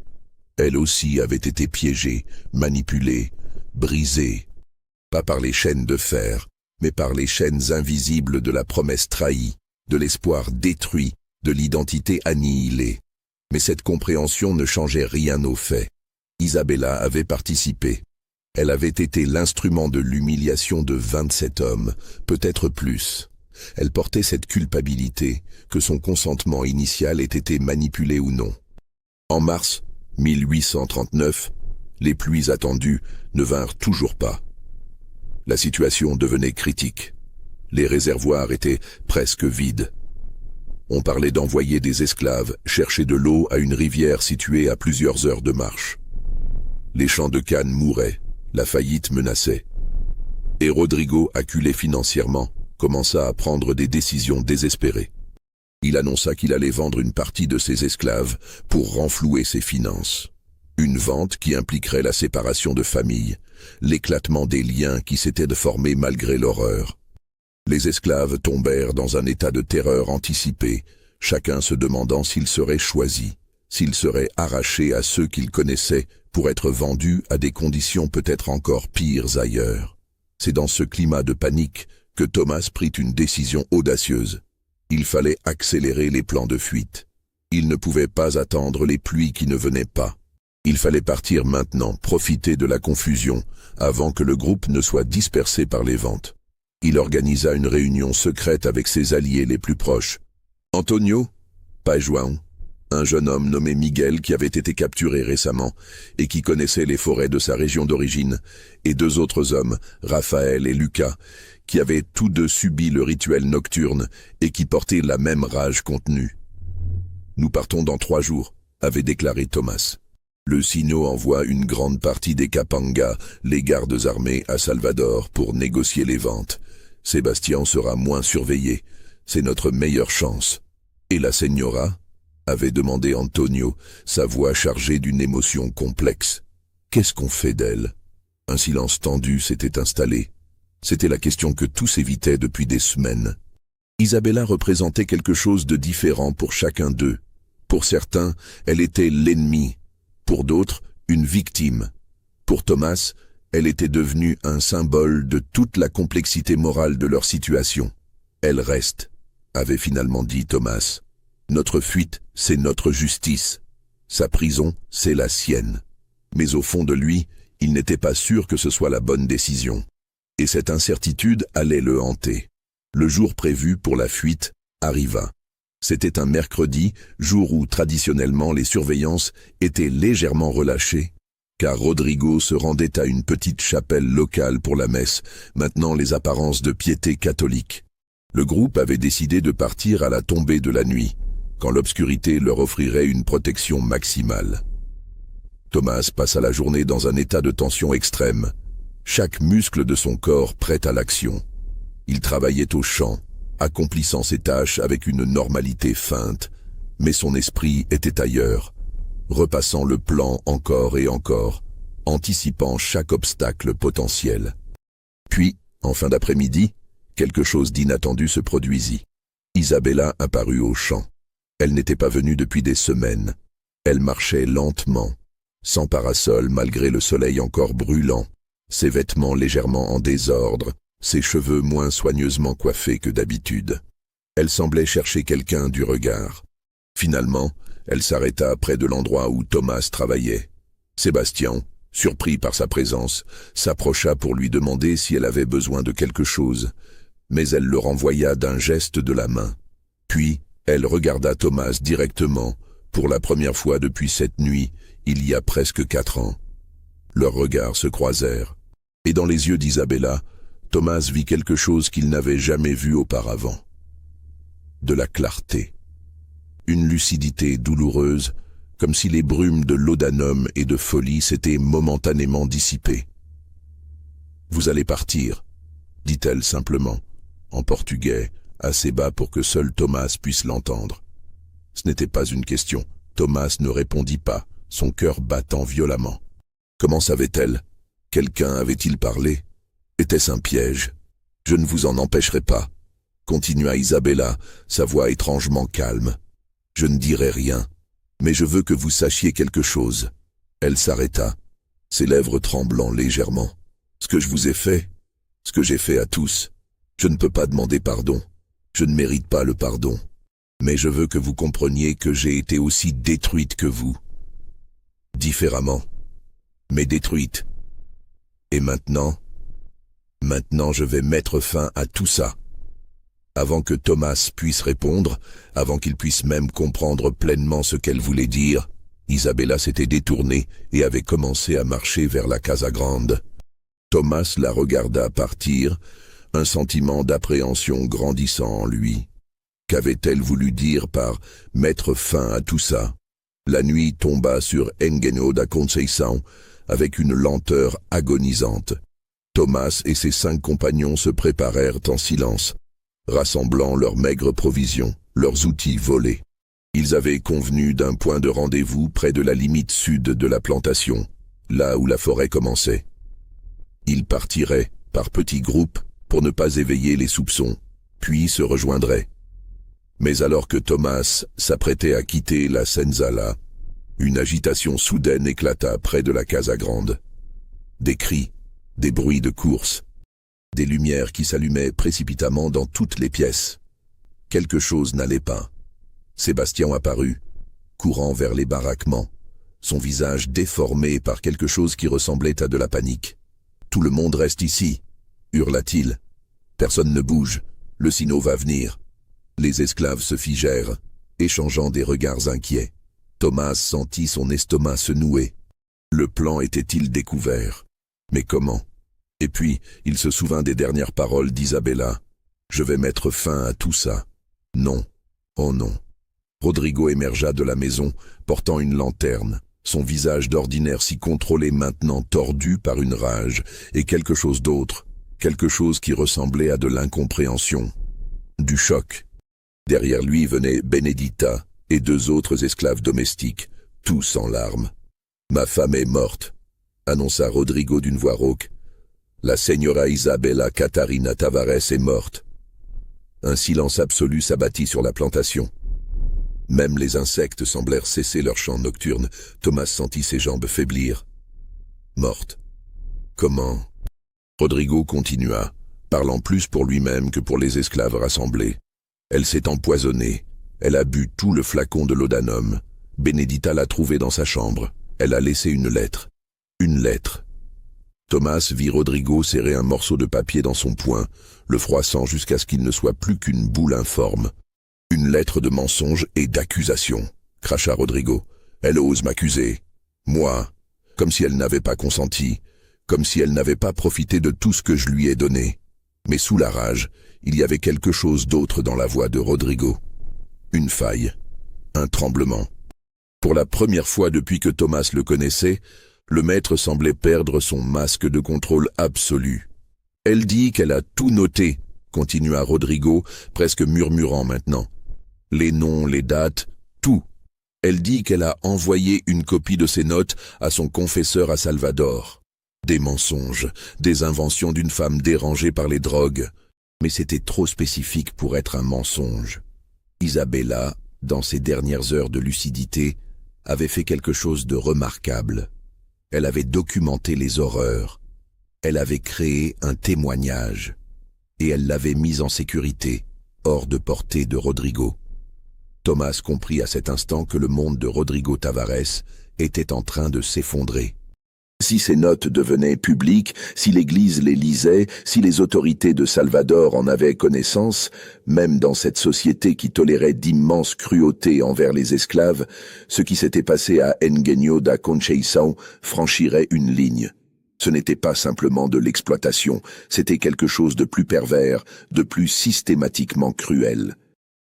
Elle aussi avait été piégée, manipulée, brisée, pas par les chaînes de fer, mais par les chaînes invisibles de la promesse trahie, de l'espoir détruit, de l'identité annihilée. Mais cette compréhension ne changeait rien aux faits. Isabella avait participé. Elle avait été l'instrument de l'humiliation de 27 hommes, peut-être plus. Elle portait cette culpabilité, que son consentement initial ait été manipulé ou non. En mars 1839, les pluies attendues ne vinrent toujours pas. La situation devenait critique. Les réservoirs étaient presque vides. On parlait d'envoyer des esclaves chercher de l'eau à une rivière située à plusieurs heures de marche. Les champs de canne mouraient, la faillite menaçait. Et Rodrigo, acculé financièrement, commença à prendre des décisions désespérées. Il annonça qu'il allait vendre une partie de ses esclaves pour renflouer ses finances. Une vente qui impliquerait la séparation de familles, l'éclatement des liens qui s'étaient formés malgré l'horreur. Les esclaves tombèrent dans un état de terreur anticipée, chacun se demandant s'il serait choisi, s'il serait arraché à ceux qu'il connaissait pour être vendu à des conditions peut-être encore pires ailleurs. C'est dans ce climat de panique que Thomas prit une décision audacieuse. Il fallait accélérer les plans de fuite. Il ne pouvait pas attendre les pluies qui ne venaient pas. Il fallait partir maintenant, profiter de la confusion, avant que le groupe ne soit dispersé par les ventes. Il organisa une réunion secrète avec ses alliés les plus proches. Antonio, Pai João, un jeune homme nommé Miguel qui avait été capturé récemment et qui connaissait les forêts de sa région d'origine, et deux autres hommes, Raphaël et Lucas, qui avaient tous deux subi le rituel nocturne et qui portaient la même rage contenue. « Nous partons dans 3 jours », avait déclaré Thomas. Le Sino envoie une grande partie des Capangas, les gardes armés, à Salvador pour négocier les ventes. Sébastien sera moins surveillé. C'est notre meilleure chance. Et la señora ? Avait demandé Antonio, sa voix chargée d'une émotion complexe. Qu'est-ce qu'on fait d'elle ? Un silence tendu s'était installé. C'était la question que tous évitaient depuis des semaines. Isabella représentait quelque chose de différent pour chacun d'eux. Pour certains, elle était l'ennemi. Pour d'autres, une victime. Pour Thomas, elle était devenue un symbole de toute la complexité morale de leur situation. Elle reste, avait finalement dit Thomas. Notre fuite, c'est notre justice. Sa prison, c'est la sienne. Mais au fond de lui, il n'était pas sûr que ce soit la bonne décision. Et cette incertitude allait le hanter. Le jour prévu pour la fuite arriva. C'était un mercredi, jour où traditionnellement les surveillances étaient légèrement relâchées, car Rodrigo se rendait à une petite chapelle locale pour la messe, maintenant les apparences de piété catholique. Le groupe avait décidé de partir à la tombée de la nuit, quand l'obscurité leur offrirait une protection maximale. Thomas passa la journée dans un état de tension extrême, chaque muscle de son corps prêt à l'action. Il travaillait au champ, accomplissant ses tâches avec une normalité feinte, mais son esprit était ailleurs, repassant le plan encore et encore, anticipant chaque obstacle potentiel. Puis, en fin d'après-midi, quelque chose d'inattendu se produisit. Isabella apparut au champ. Elle n'était pas venue depuis des semaines. Elle marchait lentement, sans parasol malgré le soleil encore brûlant, ses vêtements légèrement en désordre, ses cheveux moins soigneusement coiffés que d'habitude. Elle semblait chercher quelqu'un du regard. Finalement, elle s'arrêta près de l'endroit où Thomas travaillait. Sébastien, surpris par sa présence, s'approcha pour lui demander si elle avait besoin de quelque chose, mais elle le renvoya d'un geste de la main. Puis, elle regarda Thomas directement, pour la première fois depuis cette nuit, il y a presque 4 ans. Leurs regards se croisèrent, et dans les yeux d'Isabella, Thomas vit quelque chose qu'il n'avait jamais vu auparavant. De la clarté. Une lucidité douloureuse, comme si les brumes de laudanum et de folie s'étaient momentanément dissipées. « Vous allez partir », dit-elle simplement, en portugais, assez bas pour que seul Thomas puisse l'entendre. Ce n'était pas une question. Thomas ne répondit pas, son cœur battant violemment. Comment savait-elle? Quelqu'un avait-il parlé? Était-ce un piège? Je ne vous en empêcherai pas, continua Isabella, sa voix étrangement calme. Je ne dirai rien, mais je veux que vous sachiez quelque chose. Elle s'arrêta, ses lèvres tremblant légèrement. Ce que je vous ai fait, ce que j'ai fait à tous, je ne peux pas demander pardon. Je ne mérite pas le pardon. Mais je veux que vous compreniez que j'ai été aussi détruite que vous. Différemment, mais détruite. Et maintenant je vais mettre fin à tout ça. Avant que Thomas puisse répondre, avant qu'il puisse même comprendre pleinement ce qu'elle voulait dire, Isabella s'était détournée et avait commencé à marcher vers la Casa Grande. Thomas la regarda partir, un sentiment d'appréhension grandissant en lui. Qu'avait-elle voulu dire par « mettre fin à tout ça » ? La nuit tomba sur Engenho da Conceição avec une lenteur agonisante. Thomas et ses 5 compagnons se préparèrent en silence, rassemblant leurs maigres provisions, leurs outils volés. Ils avaient convenu d'un point de rendez-vous près de la limite sud de la plantation, là où la forêt commençait. Ils partiraient, par petits groupes, pour ne pas éveiller les soupçons, puis se rejoindraient. Mais alors que Thomas s'apprêtait à quitter la Senzala, une agitation soudaine éclata près de la Casa Grande. Des cris, des bruits de course, des lumières qui s'allumaient précipitamment dans toutes les pièces. Quelque chose n'allait pas. Sébastien apparut, courant vers les baraquements, son visage déformé par quelque chose qui ressemblait à de la panique. « Tout le monde reste ici !» hurla-t-il. « Personne ne bouge, le sino va venir. » Les esclaves se figèrent, échangeant des regards inquiets. Thomas sentit son estomac se nouer. Le plan était-il découvert? Mais comment? Et puis, il se souvint des dernières paroles d'Isabella. « Je vais mettre fin à tout ça. » Non. Oh non. Rodrigo émergea de la maison, portant une lanterne, son visage d'ordinaire si contrôlé maintenant tordu par une rage, et quelque chose d'autre, quelque chose qui ressemblait à de l'incompréhension, du choc. Derrière lui venaient Benedita et 2 autres esclaves domestiques, tous en larmes. « Ma femme est morte », annonça Rodrigo d'une voix rauque. « La señora Isabella Catarina Tavares est morte. » Un silence absolu s'abattit sur la plantation. Même les insectes semblèrent cesser leur chant nocturne. Thomas sentit ses jambes faiblir. Morte. Comment? Rodrigo continua, parlant plus pour lui-même que pour les esclaves rassemblés. Elle s'est empoisonnée. Elle a bu tout le flacon de laudanum. Benedita l'a trouvé dans sa chambre. Elle a laissé une lettre. Une lettre. Thomas vit Rodrigo serrer un morceau de papier dans son poing, le froissant jusqu'à ce qu'il ne soit plus qu'une boule informe. Une lettre de mensonge et d'accusation, cracha Rodrigo. Elle ose m'accuser. Moi, comme si elle n'avait pas consenti, comme si elle n'avait pas profité de tout ce que je lui ai donné. Mais sous la rage, il y avait quelque chose d'autre dans la voix de Rodrigo. Une faille, un tremblement. Pour la première fois depuis que Thomas le connaissait, le maître semblait perdre son masque de contrôle absolu. « Elle dit qu'elle a tout noté », continua Rodrigo, presque murmurant maintenant. « Les noms, les dates, tout. Elle dit qu'elle a envoyé une copie de ses notes à son confesseur à Salvador. Des mensonges, des inventions d'une femme dérangée par les drogues. Mais c'était trop spécifique pour être un mensonge. Isabella, dans ses dernières heures de lucidité, avait fait quelque chose de remarquable. Elle avait documenté les horreurs. Elle avait créé un témoignage. Et elle l'avait mis en sécurité, hors de portée de Rodrigo. Thomas comprit à cet instant que le monde de Rodrigo Tavares était en train de s'effondrer. Si ces notes devenaient publiques, si l'Église les lisait, si les autorités de Salvador en avaient connaissance, même dans cette société qui tolérait d'immenses cruautés envers les esclaves, ce qui s'était passé à Engenho da Conceição franchirait une ligne. Ce n'était pas simplement de l'exploitation, c'était quelque chose de plus pervers, de plus systématiquement cruel.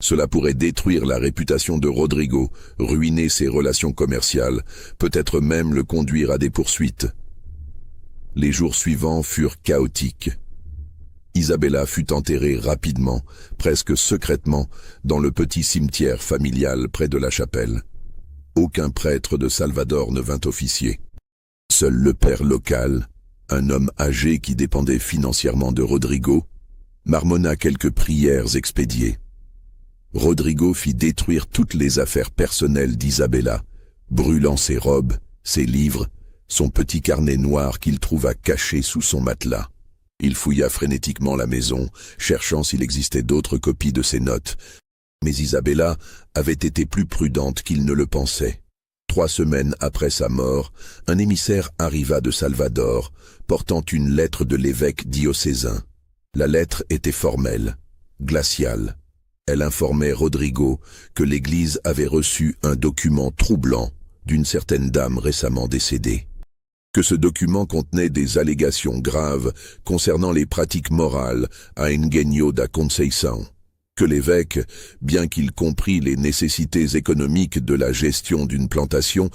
Cela pourrait détruire la réputation de Rodrigo, ruiner ses relations commerciales, peut-être même le conduire à des poursuites. Les jours suivants furent chaotiques. Isabella fut enterrée rapidement, presque secrètement, dans le petit cimetière familial près de la chapelle. Aucun prêtre de Salvador ne vint officier. Seul le père local, un homme âgé qui dépendait financièrement de Rodrigo, marmonna quelques prières expédiées. Rodrigo fit détruire toutes les affaires personnelles d'Isabella, brûlant ses robes, ses livres, son petit carnet noir qu'il trouva caché sous son matelas. Il fouilla frénétiquement la maison, cherchant s'il existait d'autres copies de ses notes. Mais Isabella avait été plus prudente qu'il ne le pensait. 3 semaines après sa mort, un émissaire arriva de Salvador, portant une lettre de l'évêque diocésain. La lettre était formelle, glaciale. Elle informait Rodrigo que l'Église avait reçu un document troublant d'une certaine dame récemment décédée. Que ce document contenait des allégations graves concernant les pratiques morales à Engenho da Conceição. Que l'évêque, bien qu'il comprît les nécessités économiques de la gestion d'une plantation,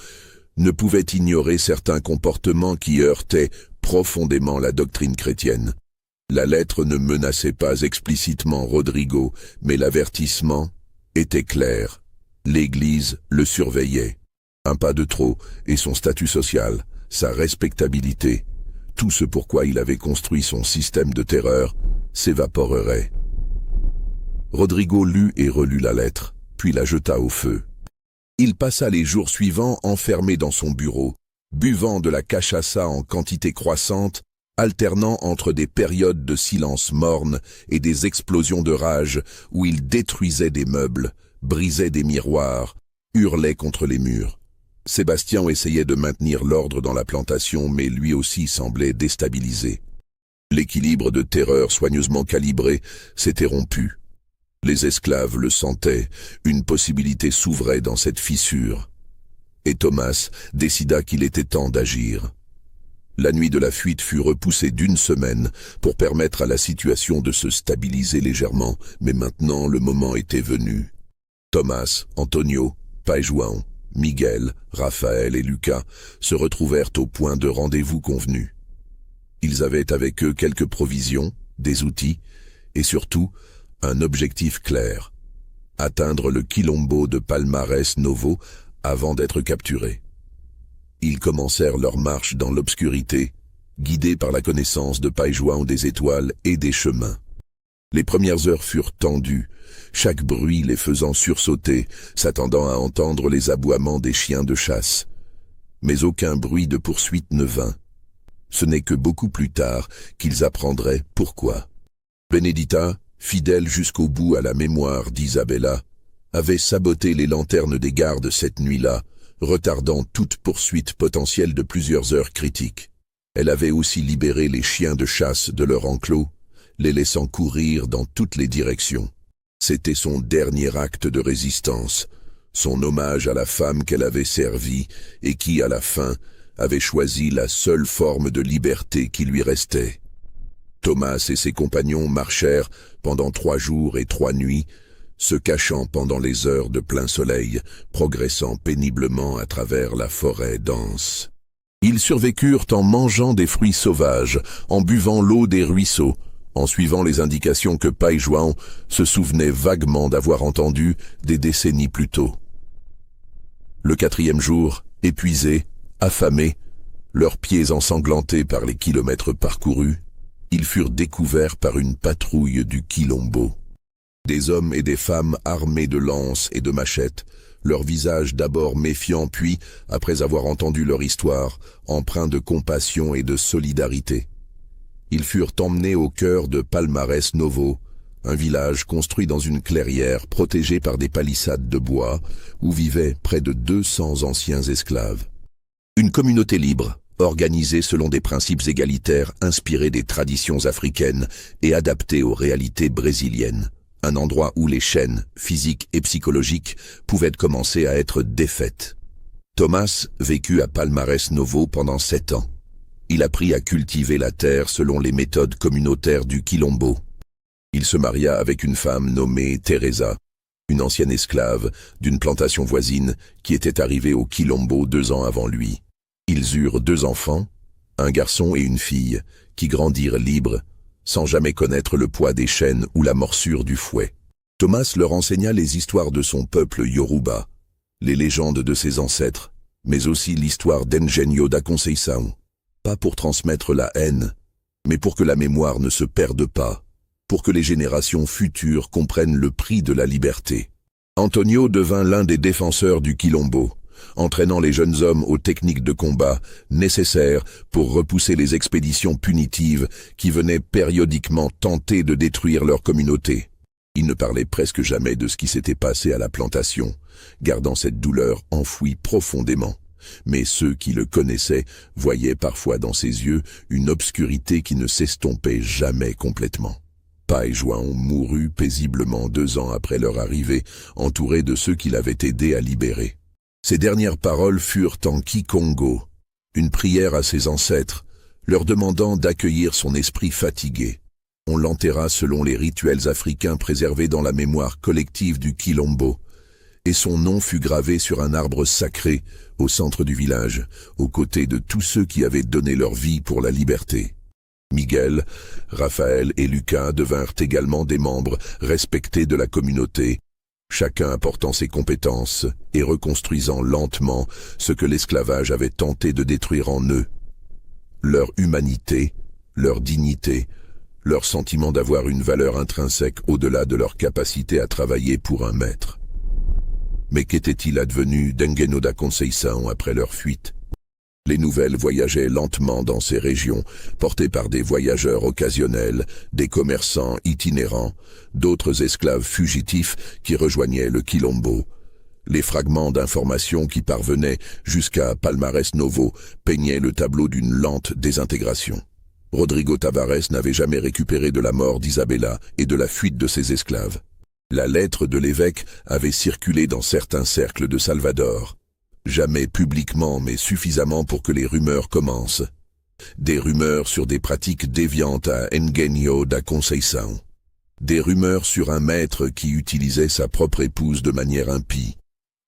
ne pouvait ignorer certains comportements qui heurtaient profondément la doctrine chrétienne. La lettre ne menaçait pas explicitement Rodrigo, mais l'avertissement était clair. L'Église le surveillait. Un pas de trop, et son statut social, sa respectabilité, tout ce pourquoi il avait construit son système de terreur, s'évaporerait. Rodrigo lut et relut la lettre, puis la jeta au feu. Il passa les jours suivants enfermé dans son bureau, buvant de la cachaça en quantité croissante, alternant entre des périodes de silence morne et des explosions de rage où il détruisait des meubles, brisait des miroirs, hurlait contre les murs. Sébastien essayait de maintenir l'ordre dans la plantation, mais lui aussi semblait déstabilisé. L'équilibre de terreur soigneusement calibré s'était rompu. Les esclaves le sentaient, une possibilité s'ouvrait dans cette fissure. Et Thomas décida qu'il était temps d'agir. La nuit de la fuite fut repoussée d'1 semaine pour permettre à la situation de se stabiliser légèrement, mais maintenant le moment était venu. Thomas, Antonio, Pai João, Miguel, Raphaël et Lucas se retrouvèrent au point de rendez-vous convenu. Ils avaient avec eux quelques provisions, des outils et surtout un objectif clair, atteindre le Quilombo de Palmares Novo avant d'être capturés. Ils commencèrent leur marche dans l'obscurité, guidés par la connaissance de Pai João des étoiles et des chemins. Les premières heures furent tendues, chaque bruit les faisant sursauter, s'attendant à entendre les aboiements des chiens de chasse. Mais aucun bruit de poursuite ne vint. Ce n'est que beaucoup plus tard qu'ils apprendraient pourquoi. Benedita, fidèle jusqu'au bout à la mémoire d'Isabella, avait saboté les lanternes des gardes cette nuit-là, retardant toute poursuite potentielle de plusieurs heures critiques. Elle avait aussi libéré les chiens de chasse de leur enclos, les laissant courir dans toutes les directions. C'était son dernier acte de résistance, son hommage à la femme qu'elle avait servie et qui, à la fin, avait choisi la seule forme de liberté qui lui restait. Thomas et ses compagnons marchèrent pendant 3 jours et 3 nuits, se cachant pendant les heures de plein soleil, progressant péniblement à travers la forêt dense. Ils survécurent en mangeant des fruits sauvages, en buvant l'eau des ruisseaux, en suivant les indications que Pai Juan se souvenait vaguement d'avoir entendues des décennies plus tôt. Le 4e jour, épuisés, affamés, leurs pieds ensanglantés par les kilomètres parcourus, ils furent découverts par une patrouille du Quilombo. Des hommes et des femmes armés de lances et de machettes, leurs visages d'abord méfiants puis, après avoir entendu leur histoire, empreints de compassion et de solidarité. Ils furent emmenés au cœur de Palmares Novo, un village construit dans une clairière protégé par des palissades de bois, où vivaient près de 200 anciens esclaves. Une communauté libre, organisée selon des principes égalitaires inspirés des traditions africaines et adaptés aux réalités brésiliennes. Un endroit où les chaînes, physiques et psychologiques, pouvaient commencer à être défaites. Thomas vécut à Palmares Novo pendant 7 ans. Il apprit à cultiver la terre selon les méthodes communautaires du Quilombo. Il se maria avec une femme nommée Teresa, une ancienne esclave d'une plantation voisine qui était arrivée au Quilombo 2 ans avant lui. Ils eurent 2 enfants, un garçon et une fille, qui grandirent libres, sans jamais connaître le poids des chaînes ou la morsure du fouet. Thomas leur enseigna les histoires de son peuple Yoruba, les légendes de ses ancêtres, mais aussi l'histoire d'Engenho da Conceição. Pas pour transmettre la haine, mais pour que la mémoire ne se perde pas, pour que les générations futures comprennent le prix de la liberté. Antonio devint l'un des défenseurs du Quilombo, entraînant les jeunes hommes aux techniques de combat nécessaires pour repousser les expéditions punitives qui venaient périodiquement tenter de détruire leur communauté. Il ne parlait presque jamais de ce qui s'était passé à la plantation, gardant cette douleur enfouie profondément. Mais ceux qui le connaissaient voyaient parfois dans ses yeux une obscurité qui ne s'estompait jamais complètement. Pai Juan mourut paisiblement 2 ans après leur arrivée, entouré de ceux qui l'avaient aidé à libérer. Ses dernières paroles furent en Kikongo, une prière à ses ancêtres, leur demandant d'accueillir son esprit fatigué. On l'enterra selon les rituels africains préservés dans la mémoire collective du Quilombo, et son nom fut gravé sur un arbre sacré au centre du village, aux côtés de tous ceux qui avaient donné leur vie pour la liberté. Miguel, Raphaël et Lucas devinrent également des membres respectés de la communauté, chacun apportant ses compétences et reconstruisant lentement ce que l'esclavage avait tenté de détruire en eux. Leur humanité, leur dignité, leur sentiment d'avoir une valeur intrinsèque au-delà de leur capacité à travailler pour un maître. Mais qu'était-il advenu d'Engenho da Conceição après leur fuite? Les nouvelles voyageaient lentement dans ces régions, portées par des voyageurs occasionnels, des commerçants itinérants, d'autres esclaves fugitifs qui rejoignaient le Quilombo. Les fragments d'informations qui parvenaient jusqu'à Palmares Novo peignaient le tableau d'une lente désintégration. Rodrigo Tavares n'avait jamais récupéré de la mort d'Isabella et de la fuite de ses esclaves. La lettre de l'évêque avait circulé dans certains cercles de Salvador. Jamais publiquement, mais suffisamment pour que les rumeurs commencent. Des rumeurs sur des pratiques déviantes à Engenho da Conceição. Des rumeurs sur un maître qui utilisait sa propre épouse de manière impie.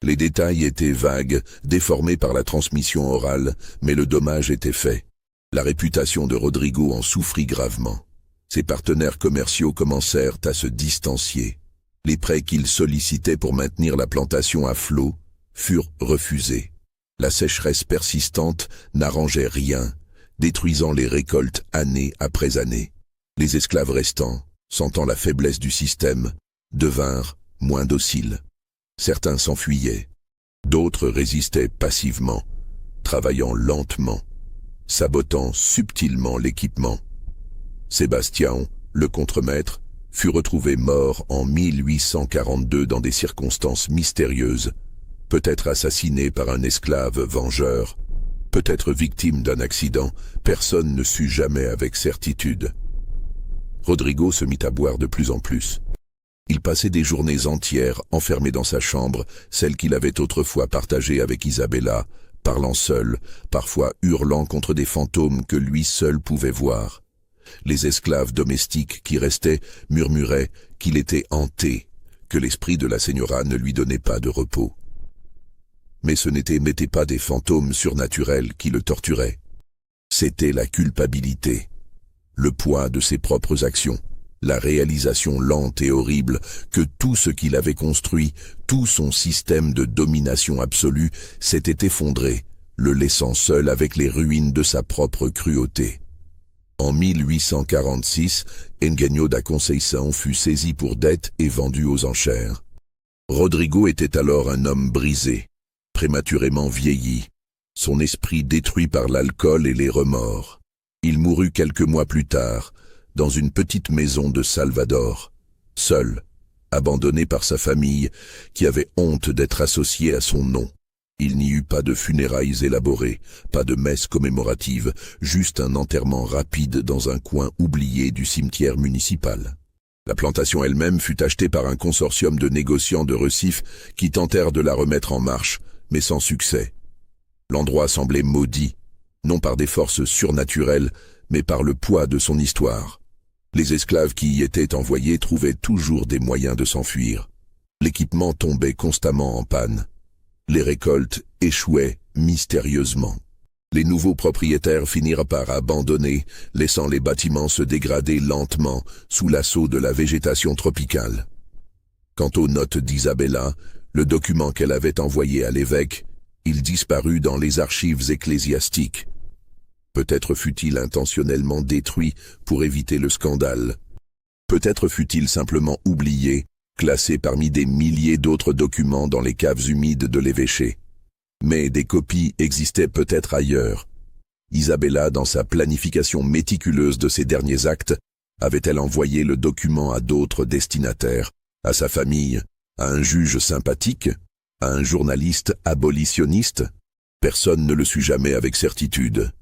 Les détails étaient vagues, déformés par la transmission orale, mais le dommage était fait. La réputation de Rodrigo en souffrit gravement. Ses partenaires commerciaux commencèrent à se distancier. Les prêts qu'il sollicitait pour maintenir la plantation à flot furent refusés. La sécheresse persistante n'arrangeait rien, détruisant les récoltes année après année. Les esclaves restants, sentant la faiblesse du système, devinrent moins dociles. Certains s'enfuyaient, d'autres résistaient passivement, travaillant lentement, sabotant subtilement l'équipement. Sébastien, le contremaître, fut retrouvé mort en 1842 dans des circonstances mystérieuses, peut-être assassiné par un esclave vengeur, peut-être victime d'un accident, personne ne sut jamais avec certitude. Rodrigo se mit à boire de plus en plus. Il passait des journées entières enfermé dans sa chambre, celle qu'il avait autrefois partagée avec Isabella, parlant seul, parfois hurlant contre des fantômes que lui seul pouvait voir. Les esclaves domestiques qui restaient murmuraient qu'il était hanté, que l'esprit de la señora ne lui donnait pas de repos. Mais ce n'était pas des fantômes surnaturels qui le torturaient. C'était la culpabilité, le poids de ses propres actions, la réalisation lente et horrible que tout ce qu'il avait construit, tout son système de domination absolue, s'était effondré, le laissant seul avec les ruines de sa propre cruauté. En 1846, Engenho da Conceição fut saisi pour dette et vendu aux enchères. Rodrigo était alors un homme brisé, prématurément vieilli, son esprit détruit par l'alcool et les remords. Il mourut quelques mois plus tard, dans une petite maison de Salvador, seul, abandonné par sa famille, qui avait honte d'être associée à son nom. Il n'y eut pas de funérailles élaborées, pas de messe commémorative, juste un enterrement rapide dans un coin oublié du cimetière municipal. La plantation elle-même fut achetée par un consortium de négociants de Recife qui tentèrent de la remettre en marche, mais sans succès. L'endroit semblait maudit, non par des forces surnaturelles, mais par le poids de son histoire. Les esclaves qui y étaient envoyés trouvaient toujours des moyens de s'enfuir. L'équipement tombait constamment en panne. Les récoltes échouaient mystérieusement. Les nouveaux propriétaires finirent par abandonner, laissant les bâtiments se dégrader lentement sous l'assaut de la végétation tropicale. Quant aux notes d'Isabella, le document qu'elle avait envoyé à l'évêque, il disparut dans les archives ecclésiastiques. Peut-être fut-il intentionnellement détruit pour éviter le scandale. Peut-être fut-il simplement oublié, classé parmi des milliers d'autres documents dans les caves humides de l'évêché. Mais des copies existaient peut-être ailleurs. Isabella, dans sa planification méticuleuse de ses derniers actes, avait-elle envoyé le document à d'autres destinataires, à sa famille, à un juge sympathique, à un journaliste abolitionniste? Personne ne le sut jamais avec certitude.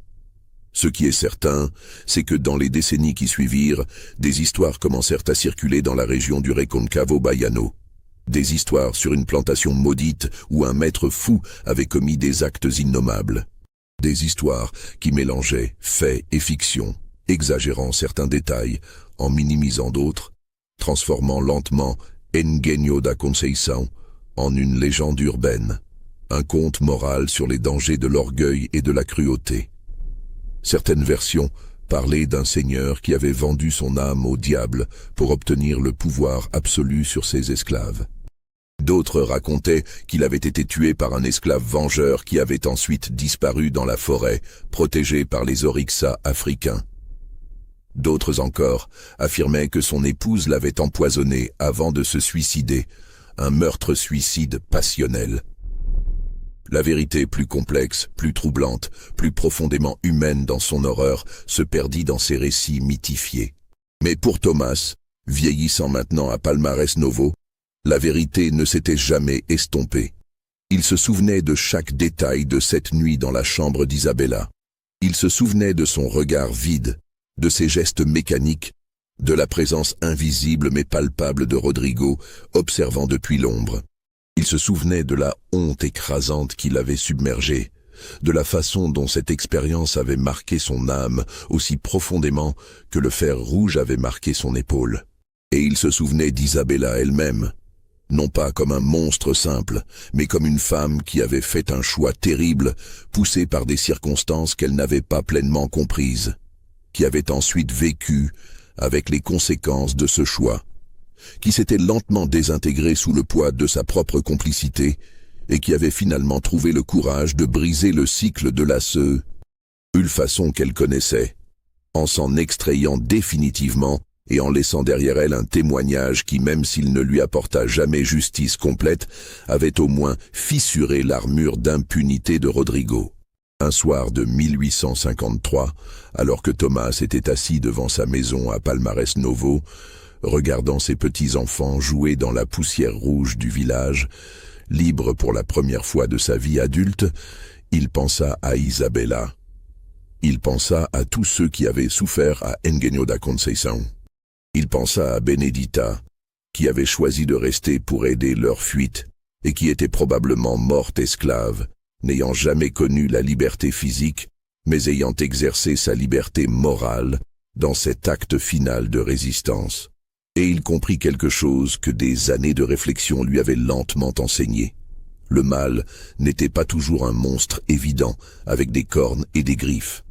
Ce qui est certain, c'est que dans les décennies qui suivirent, des histoires commencèrent à circuler dans la région du Recôncavo Baiano. Des histoires sur une plantation maudite où un maître fou avait commis des actes innommables. Des histoires qui mélangeaient faits et fiction, exagérant certains détails, en minimisant d'autres, transformant lentement Engenho da Conceição en une légende urbaine, un conte moral sur les dangers de l'orgueil et de la cruauté. Certaines versions parlaient d'un seigneur qui avait vendu son âme au diable pour obtenir le pouvoir absolu sur ses esclaves. D'autres racontaient qu'il avait été tué par un esclave vengeur qui avait ensuite disparu dans la forêt, protégé par les Orixa africains. D'autres encore affirmaient que son épouse l'avait empoisonné avant de se suicider, un meurtre-suicide passionnel. La vérité plus complexe, plus troublante, plus profondément humaine dans son horreur se perdit dans ces récits mythifiés. Mais pour Thomas, vieillissant maintenant à Palmares Novo, la vérité ne s'était jamais estompée. Il se souvenait de chaque détail de cette nuit dans la chambre d'Isabella. Il se souvenait de son regard vide, de ses gestes mécaniques, de la présence invisible mais palpable de Rodrigo, observant depuis l'ombre. Il se souvenait de la honte écrasante qui l'avait submergé, de la façon dont cette expérience avait marqué son âme aussi profondément que le fer rouge avait marqué son épaule. Et il se souvenait d'Isabella elle-même, non pas comme un monstre simple, mais comme une femme qui avait fait un choix terrible, poussée par des circonstances qu'elle n'avait pas pleinement comprises, qui avait ensuite vécu avec les conséquences de ce choix, qui s'était lentement désintégrée sous le poids de sa propre complicité et qui avait finalement trouvé le courage de briser le cycle de la seule façon qu'elle connaissait, en s'en extrayant définitivement et en laissant derrière elle un témoignage qui, même s'il ne lui apporta jamais justice complète, avait au moins fissuré l'armure d'impunité de Rodrigo. Un soir de 1853, alors que Thomas était assis devant sa maison à Palmares Novo, regardant ses petits-enfants jouer dans la poussière rouge du village, libre pour la première fois de sa vie adulte, il pensa à Isabella. Il pensa à tous ceux qui avaient souffert à Engenho da Conceição. Il pensa à Benedita, qui avait choisi de rester pour aider leur fuite et qui était probablement morte esclave, n'ayant jamais connu la liberté physique, mais ayant exercé sa liberté morale dans cet acte final de résistance. Et il comprit quelque chose que des années de réflexion lui avaient lentement enseigné. Le mal n'était pas toujours un monstre évident, avec des cornes et des griffes.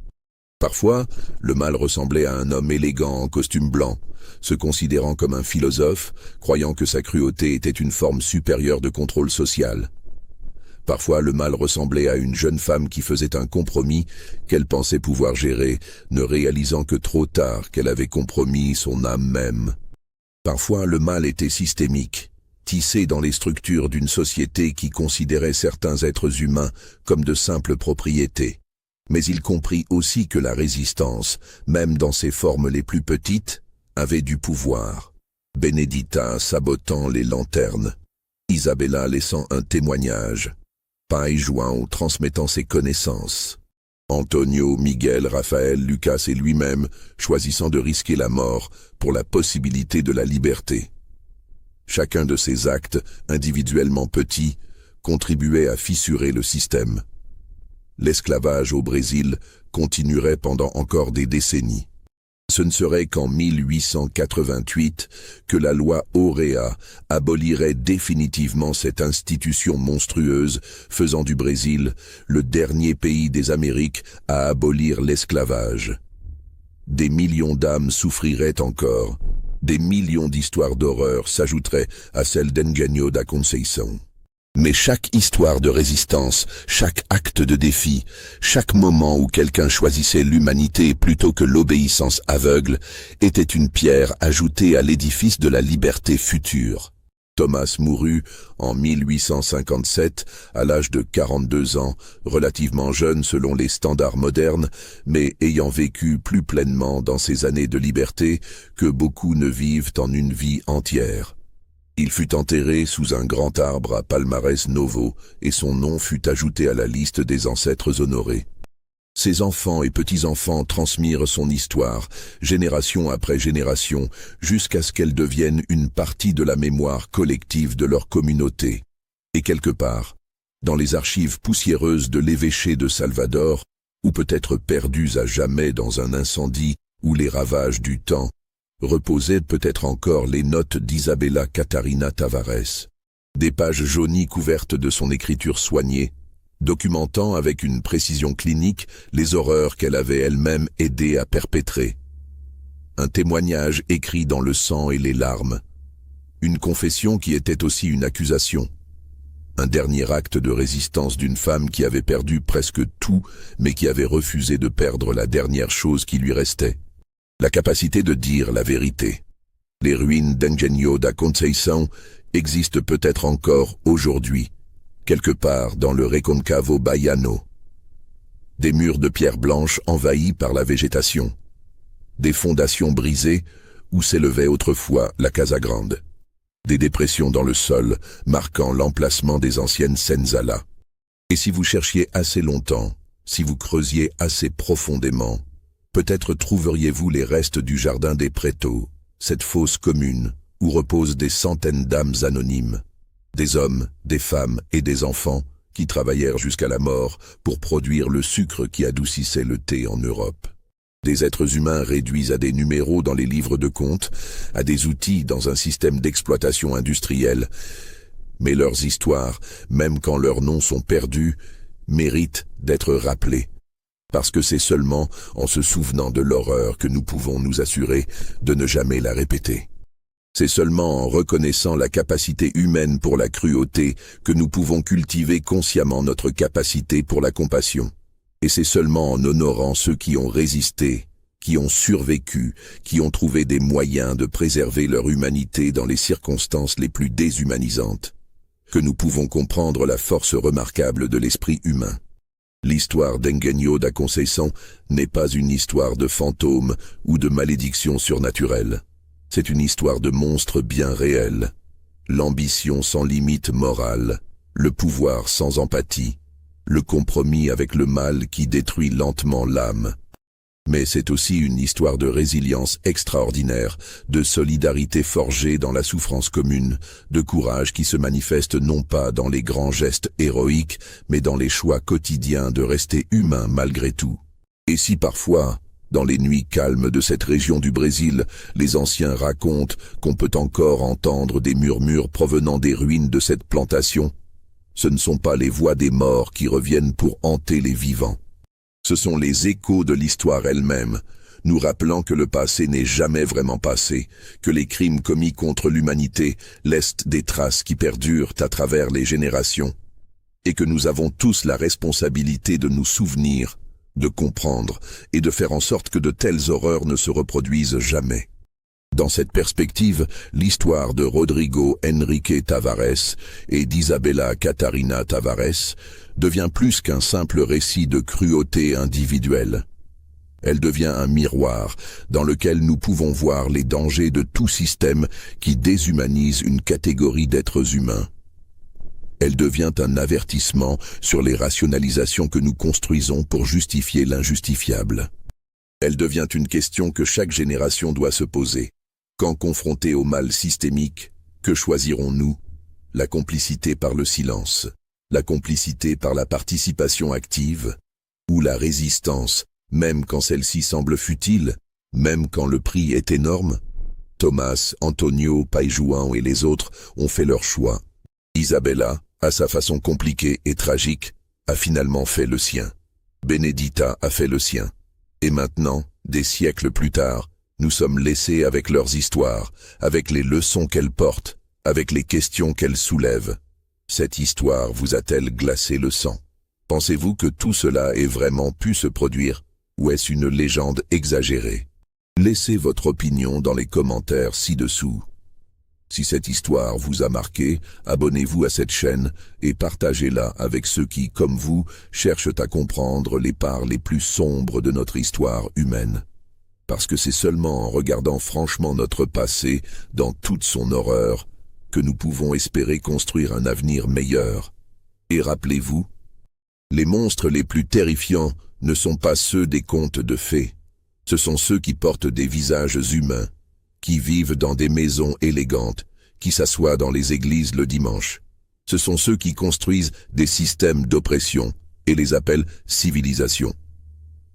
Parfois, le mal ressemblait à un homme élégant en costume blanc, se considérant comme un philosophe, croyant que sa cruauté était une forme supérieure de contrôle social. Parfois, le mal ressemblait à une jeune femme qui faisait un compromis qu'elle pensait pouvoir gérer, ne réalisant que trop tard qu'elle avait compromis son âme même. Parfois, le mal était systémique, tissé dans les structures d'une société qui considérait certains êtres humains comme de simples propriétés. Mais il comprit aussi que la résistance, même dans ses formes les plus petites, avait du pouvoir. Benedita sabotant les lanternes, Isabella laissant un témoignage, Pai João transmettant ses connaissances, Antonio, Miguel, Raphaël, Lucas et lui-même choisissant de risquer la mort pour la possibilité de la liberté. Chacun de ces actes, individuellement petits, contribuait à fissurer le système. L'esclavage au Brésil continuerait pendant encore des décennies. Ce ne serait qu'en 1888 que la loi Auréa abolirait définitivement cette institution monstrueuse, faisant du Brésil le dernier pays des Amériques à abolir l'esclavage. Des millions d'âmes souffriraient encore, des millions d'histoires d'horreur s'ajouteraient à celles d'Engenho da Conceição. Mais chaque histoire de résistance, chaque acte de défi, chaque moment où quelqu'un choisissait l'humanité plutôt que l'obéissance aveugle, était une pierre ajoutée à l'édifice de la liberté future. Thomas mourut en 1857 à l'âge de 42 ans, relativement jeune selon les standards modernes, mais ayant vécu plus pleinement dans ces années de liberté que beaucoup ne vivent en une vie entière. Il fut enterré sous un grand arbre à Palmares Novo et son nom fut ajouté à la liste des ancêtres honorés. Ses enfants et petits-enfants transmirent son histoire, génération après génération, jusqu'à ce qu'elle devienne une partie de la mémoire collective de leur communauté. Et quelque part, dans les archives poussiéreuses de l'évêché de Salvador, ou peut-être perdues à jamais dans un incendie ou les ravages du temps, reposaient peut-être encore les notes d'Isabella Catarina Tavares. Des pages jaunies couvertes de son écriture soignée, documentant avec une précision clinique les horreurs qu'elle avait elle-même aidé à perpétrer. Un témoignage écrit dans le sang et les larmes. Une confession qui était aussi une accusation. Un dernier acte de résistance d'une femme qui avait perdu presque tout, mais qui avait refusé de perdre la dernière chose qui lui restait. La capacité de dire la vérité. Les ruines d'Engenho da Conceição existent peut-être encore aujourd'hui, quelque part dans le Reconcavo baiano. Des murs de pierre blanche envahis par la végétation. Des fondations brisées où s'élevait autrefois la Casa Grande. Des dépressions dans le sol marquant l'emplacement des anciennes senzalas. Et si vous cherchiez assez longtemps, si vous creusiez assez profondément, peut-être trouveriez-vous les restes du jardin des Prétos, cette fosse commune où reposent des centaines d'âmes anonymes, des hommes, des femmes et des enfants qui travaillèrent jusqu'à la mort pour produire le sucre qui adoucissait le thé en Europe. Des êtres humains réduits à des numéros dans les livres de comptes, à des outils dans un système d'exploitation industrielle. Mais leurs histoires, même quand leurs noms sont perdus, méritent d'être rappelés. Parce que c'est seulement en se souvenant de l'horreur que nous pouvons nous assurer de ne jamais la répéter. C'est seulement en reconnaissant la capacité humaine pour la cruauté que nous pouvons cultiver consciemment notre capacité pour la compassion. Et c'est seulement en honorant ceux qui ont résisté, qui ont survécu, qui ont trouvé des moyens de préserver leur humanité dans les circonstances les plus déshumanisantes, que nous pouvons comprendre la force remarquable de l'esprit humain. L'histoire d'Engenho da Conceição n'est pas une histoire de fantômes ou de malédictions surnaturelles. C'est une histoire de monstres bien réels. L'ambition sans limite morale, le pouvoir sans empathie, le compromis avec le mal qui détruit lentement l'âme. Mais c'est aussi une histoire de résilience extraordinaire, de solidarité forgée dans la souffrance commune, de courage qui se manifeste non pas dans les grands gestes héroïques, mais dans les choix quotidiens de rester humain malgré tout. Et si parfois, Dans les nuits calmes de cette région du Brésil, les anciens racontent qu'on peut encore entendre des murmures provenant des ruines de cette plantation. Ce ne sont pas les voix des morts qui reviennent pour hanter les vivants. Ce sont les échos de l'histoire elle-même, nous rappelant que le passé n'est jamais vraiment passé, que les crimes commis contre l'humanité laissent des traces qui perdurent à travers les générations, et que nous avons tous la responsabilité de nous souvenir, de comprendre et de faire en sorte que de telles horreurs ne se reproduisent jamais. Dans cette perspective, l'histoire de Rodrigo Henrique Tavares et d'Isabella Catarina Tavares devient plus qu'un simple récit de cruauté individuelle. Elle devient un miroir dans lequel nous pouvons voir les dangers de tout système qui déshumanise une catégorie d'êtres humains. Elle devient un avertissement sur les rationalisations que nous construisons pour justifier l'injustifiable. Elle devient une question que chaque génération doit se poser. Quand confrontés au mal systémique, que choisirons-nous? La complicité par le silence, la complicité par la participation active, ou la résistance, même quand celle-ci semble futile, même quand le prix est énorme? Thomas, Antonio, Paijouan et les autres ont fait leur choix. Isabella, à sa façon compliquée et tragique, a finalement fait le sien. Benedita a fait le sien. Et maintenant, des siècles plus tard, nous sommes laissés avec leurs histoires, avec les leçons qu'elles portent, avec les questions qu'elles soulèvent. Cette histoire vous a-t-elle glacé le sang? Pensez-vous que tout cela ait vraiment pu se produire, ou est-ce une légende exagérée? Laissez votre opinion dans les commentaires ci-dessous. Si cette histoire vous a marqué, abonnez-vous à cette chaîne et partagez-la avec ceux qui, comme vous, cherchent à comprendre les parts les plus sombres de notre histoire humaine. Parce que c'est seulement en regardant franchement notre passé, dans toute son horreur, que nous pouvons espérer construire un avenir meilleur. Et rappelez-vous, les monstres les plus terrifiants ne sont pas ceux des contes de fées. Ce sont ceux qui portent des visages humains, qui vivent dans des maisons élégantes, qui s'assoient dans les églises le dimanche. Ce sont ceux qui construisent des systèmes d'oppression et les appellent civilisations.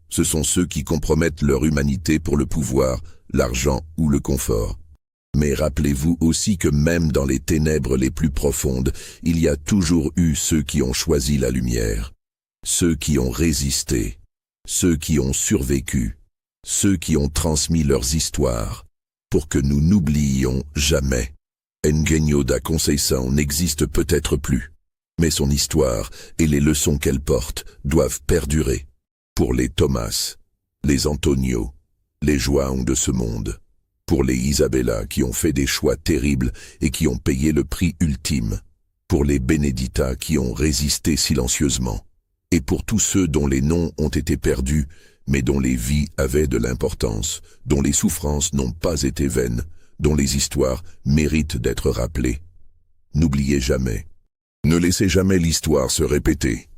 Ce sont ceux qui compromettent leur humanité pour le pouvoir, l'argent ou le confort. Mais rappelez-vous aussi que même dans les ténèbres les plus profondes, il y a toujours eu ceux qui ont choisi la lumière, ceux qui ont résisté, ceux qui ont survécu, ceux qui ont transmis leurs histoires, pour que nous n'oubliions jamais. Engenho da Conceição n'existe peut-être plus, mais son histoire et les leçons qu'elle porte doivent perdurer. Pour les Thomas, les Antonio, les João de ce monde, pour les Isabella qui ont fait des choix terribles et qui ont payé le prix ultime, pour les Benedita qui ont résisté silencieusement, et pour tous ceux dont les noms ont été perdus, mais dont les vies avaient de l'importance, dont les souffrances n'ont pas été vaines, dont les histoires méritent d'être rappelées. N'oubliez jamais, ne laissez jamais l'histoire se répéter,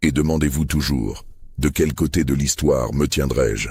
et demandez-vous toujours, de quel côté de l'histoire me tiendrai-je ?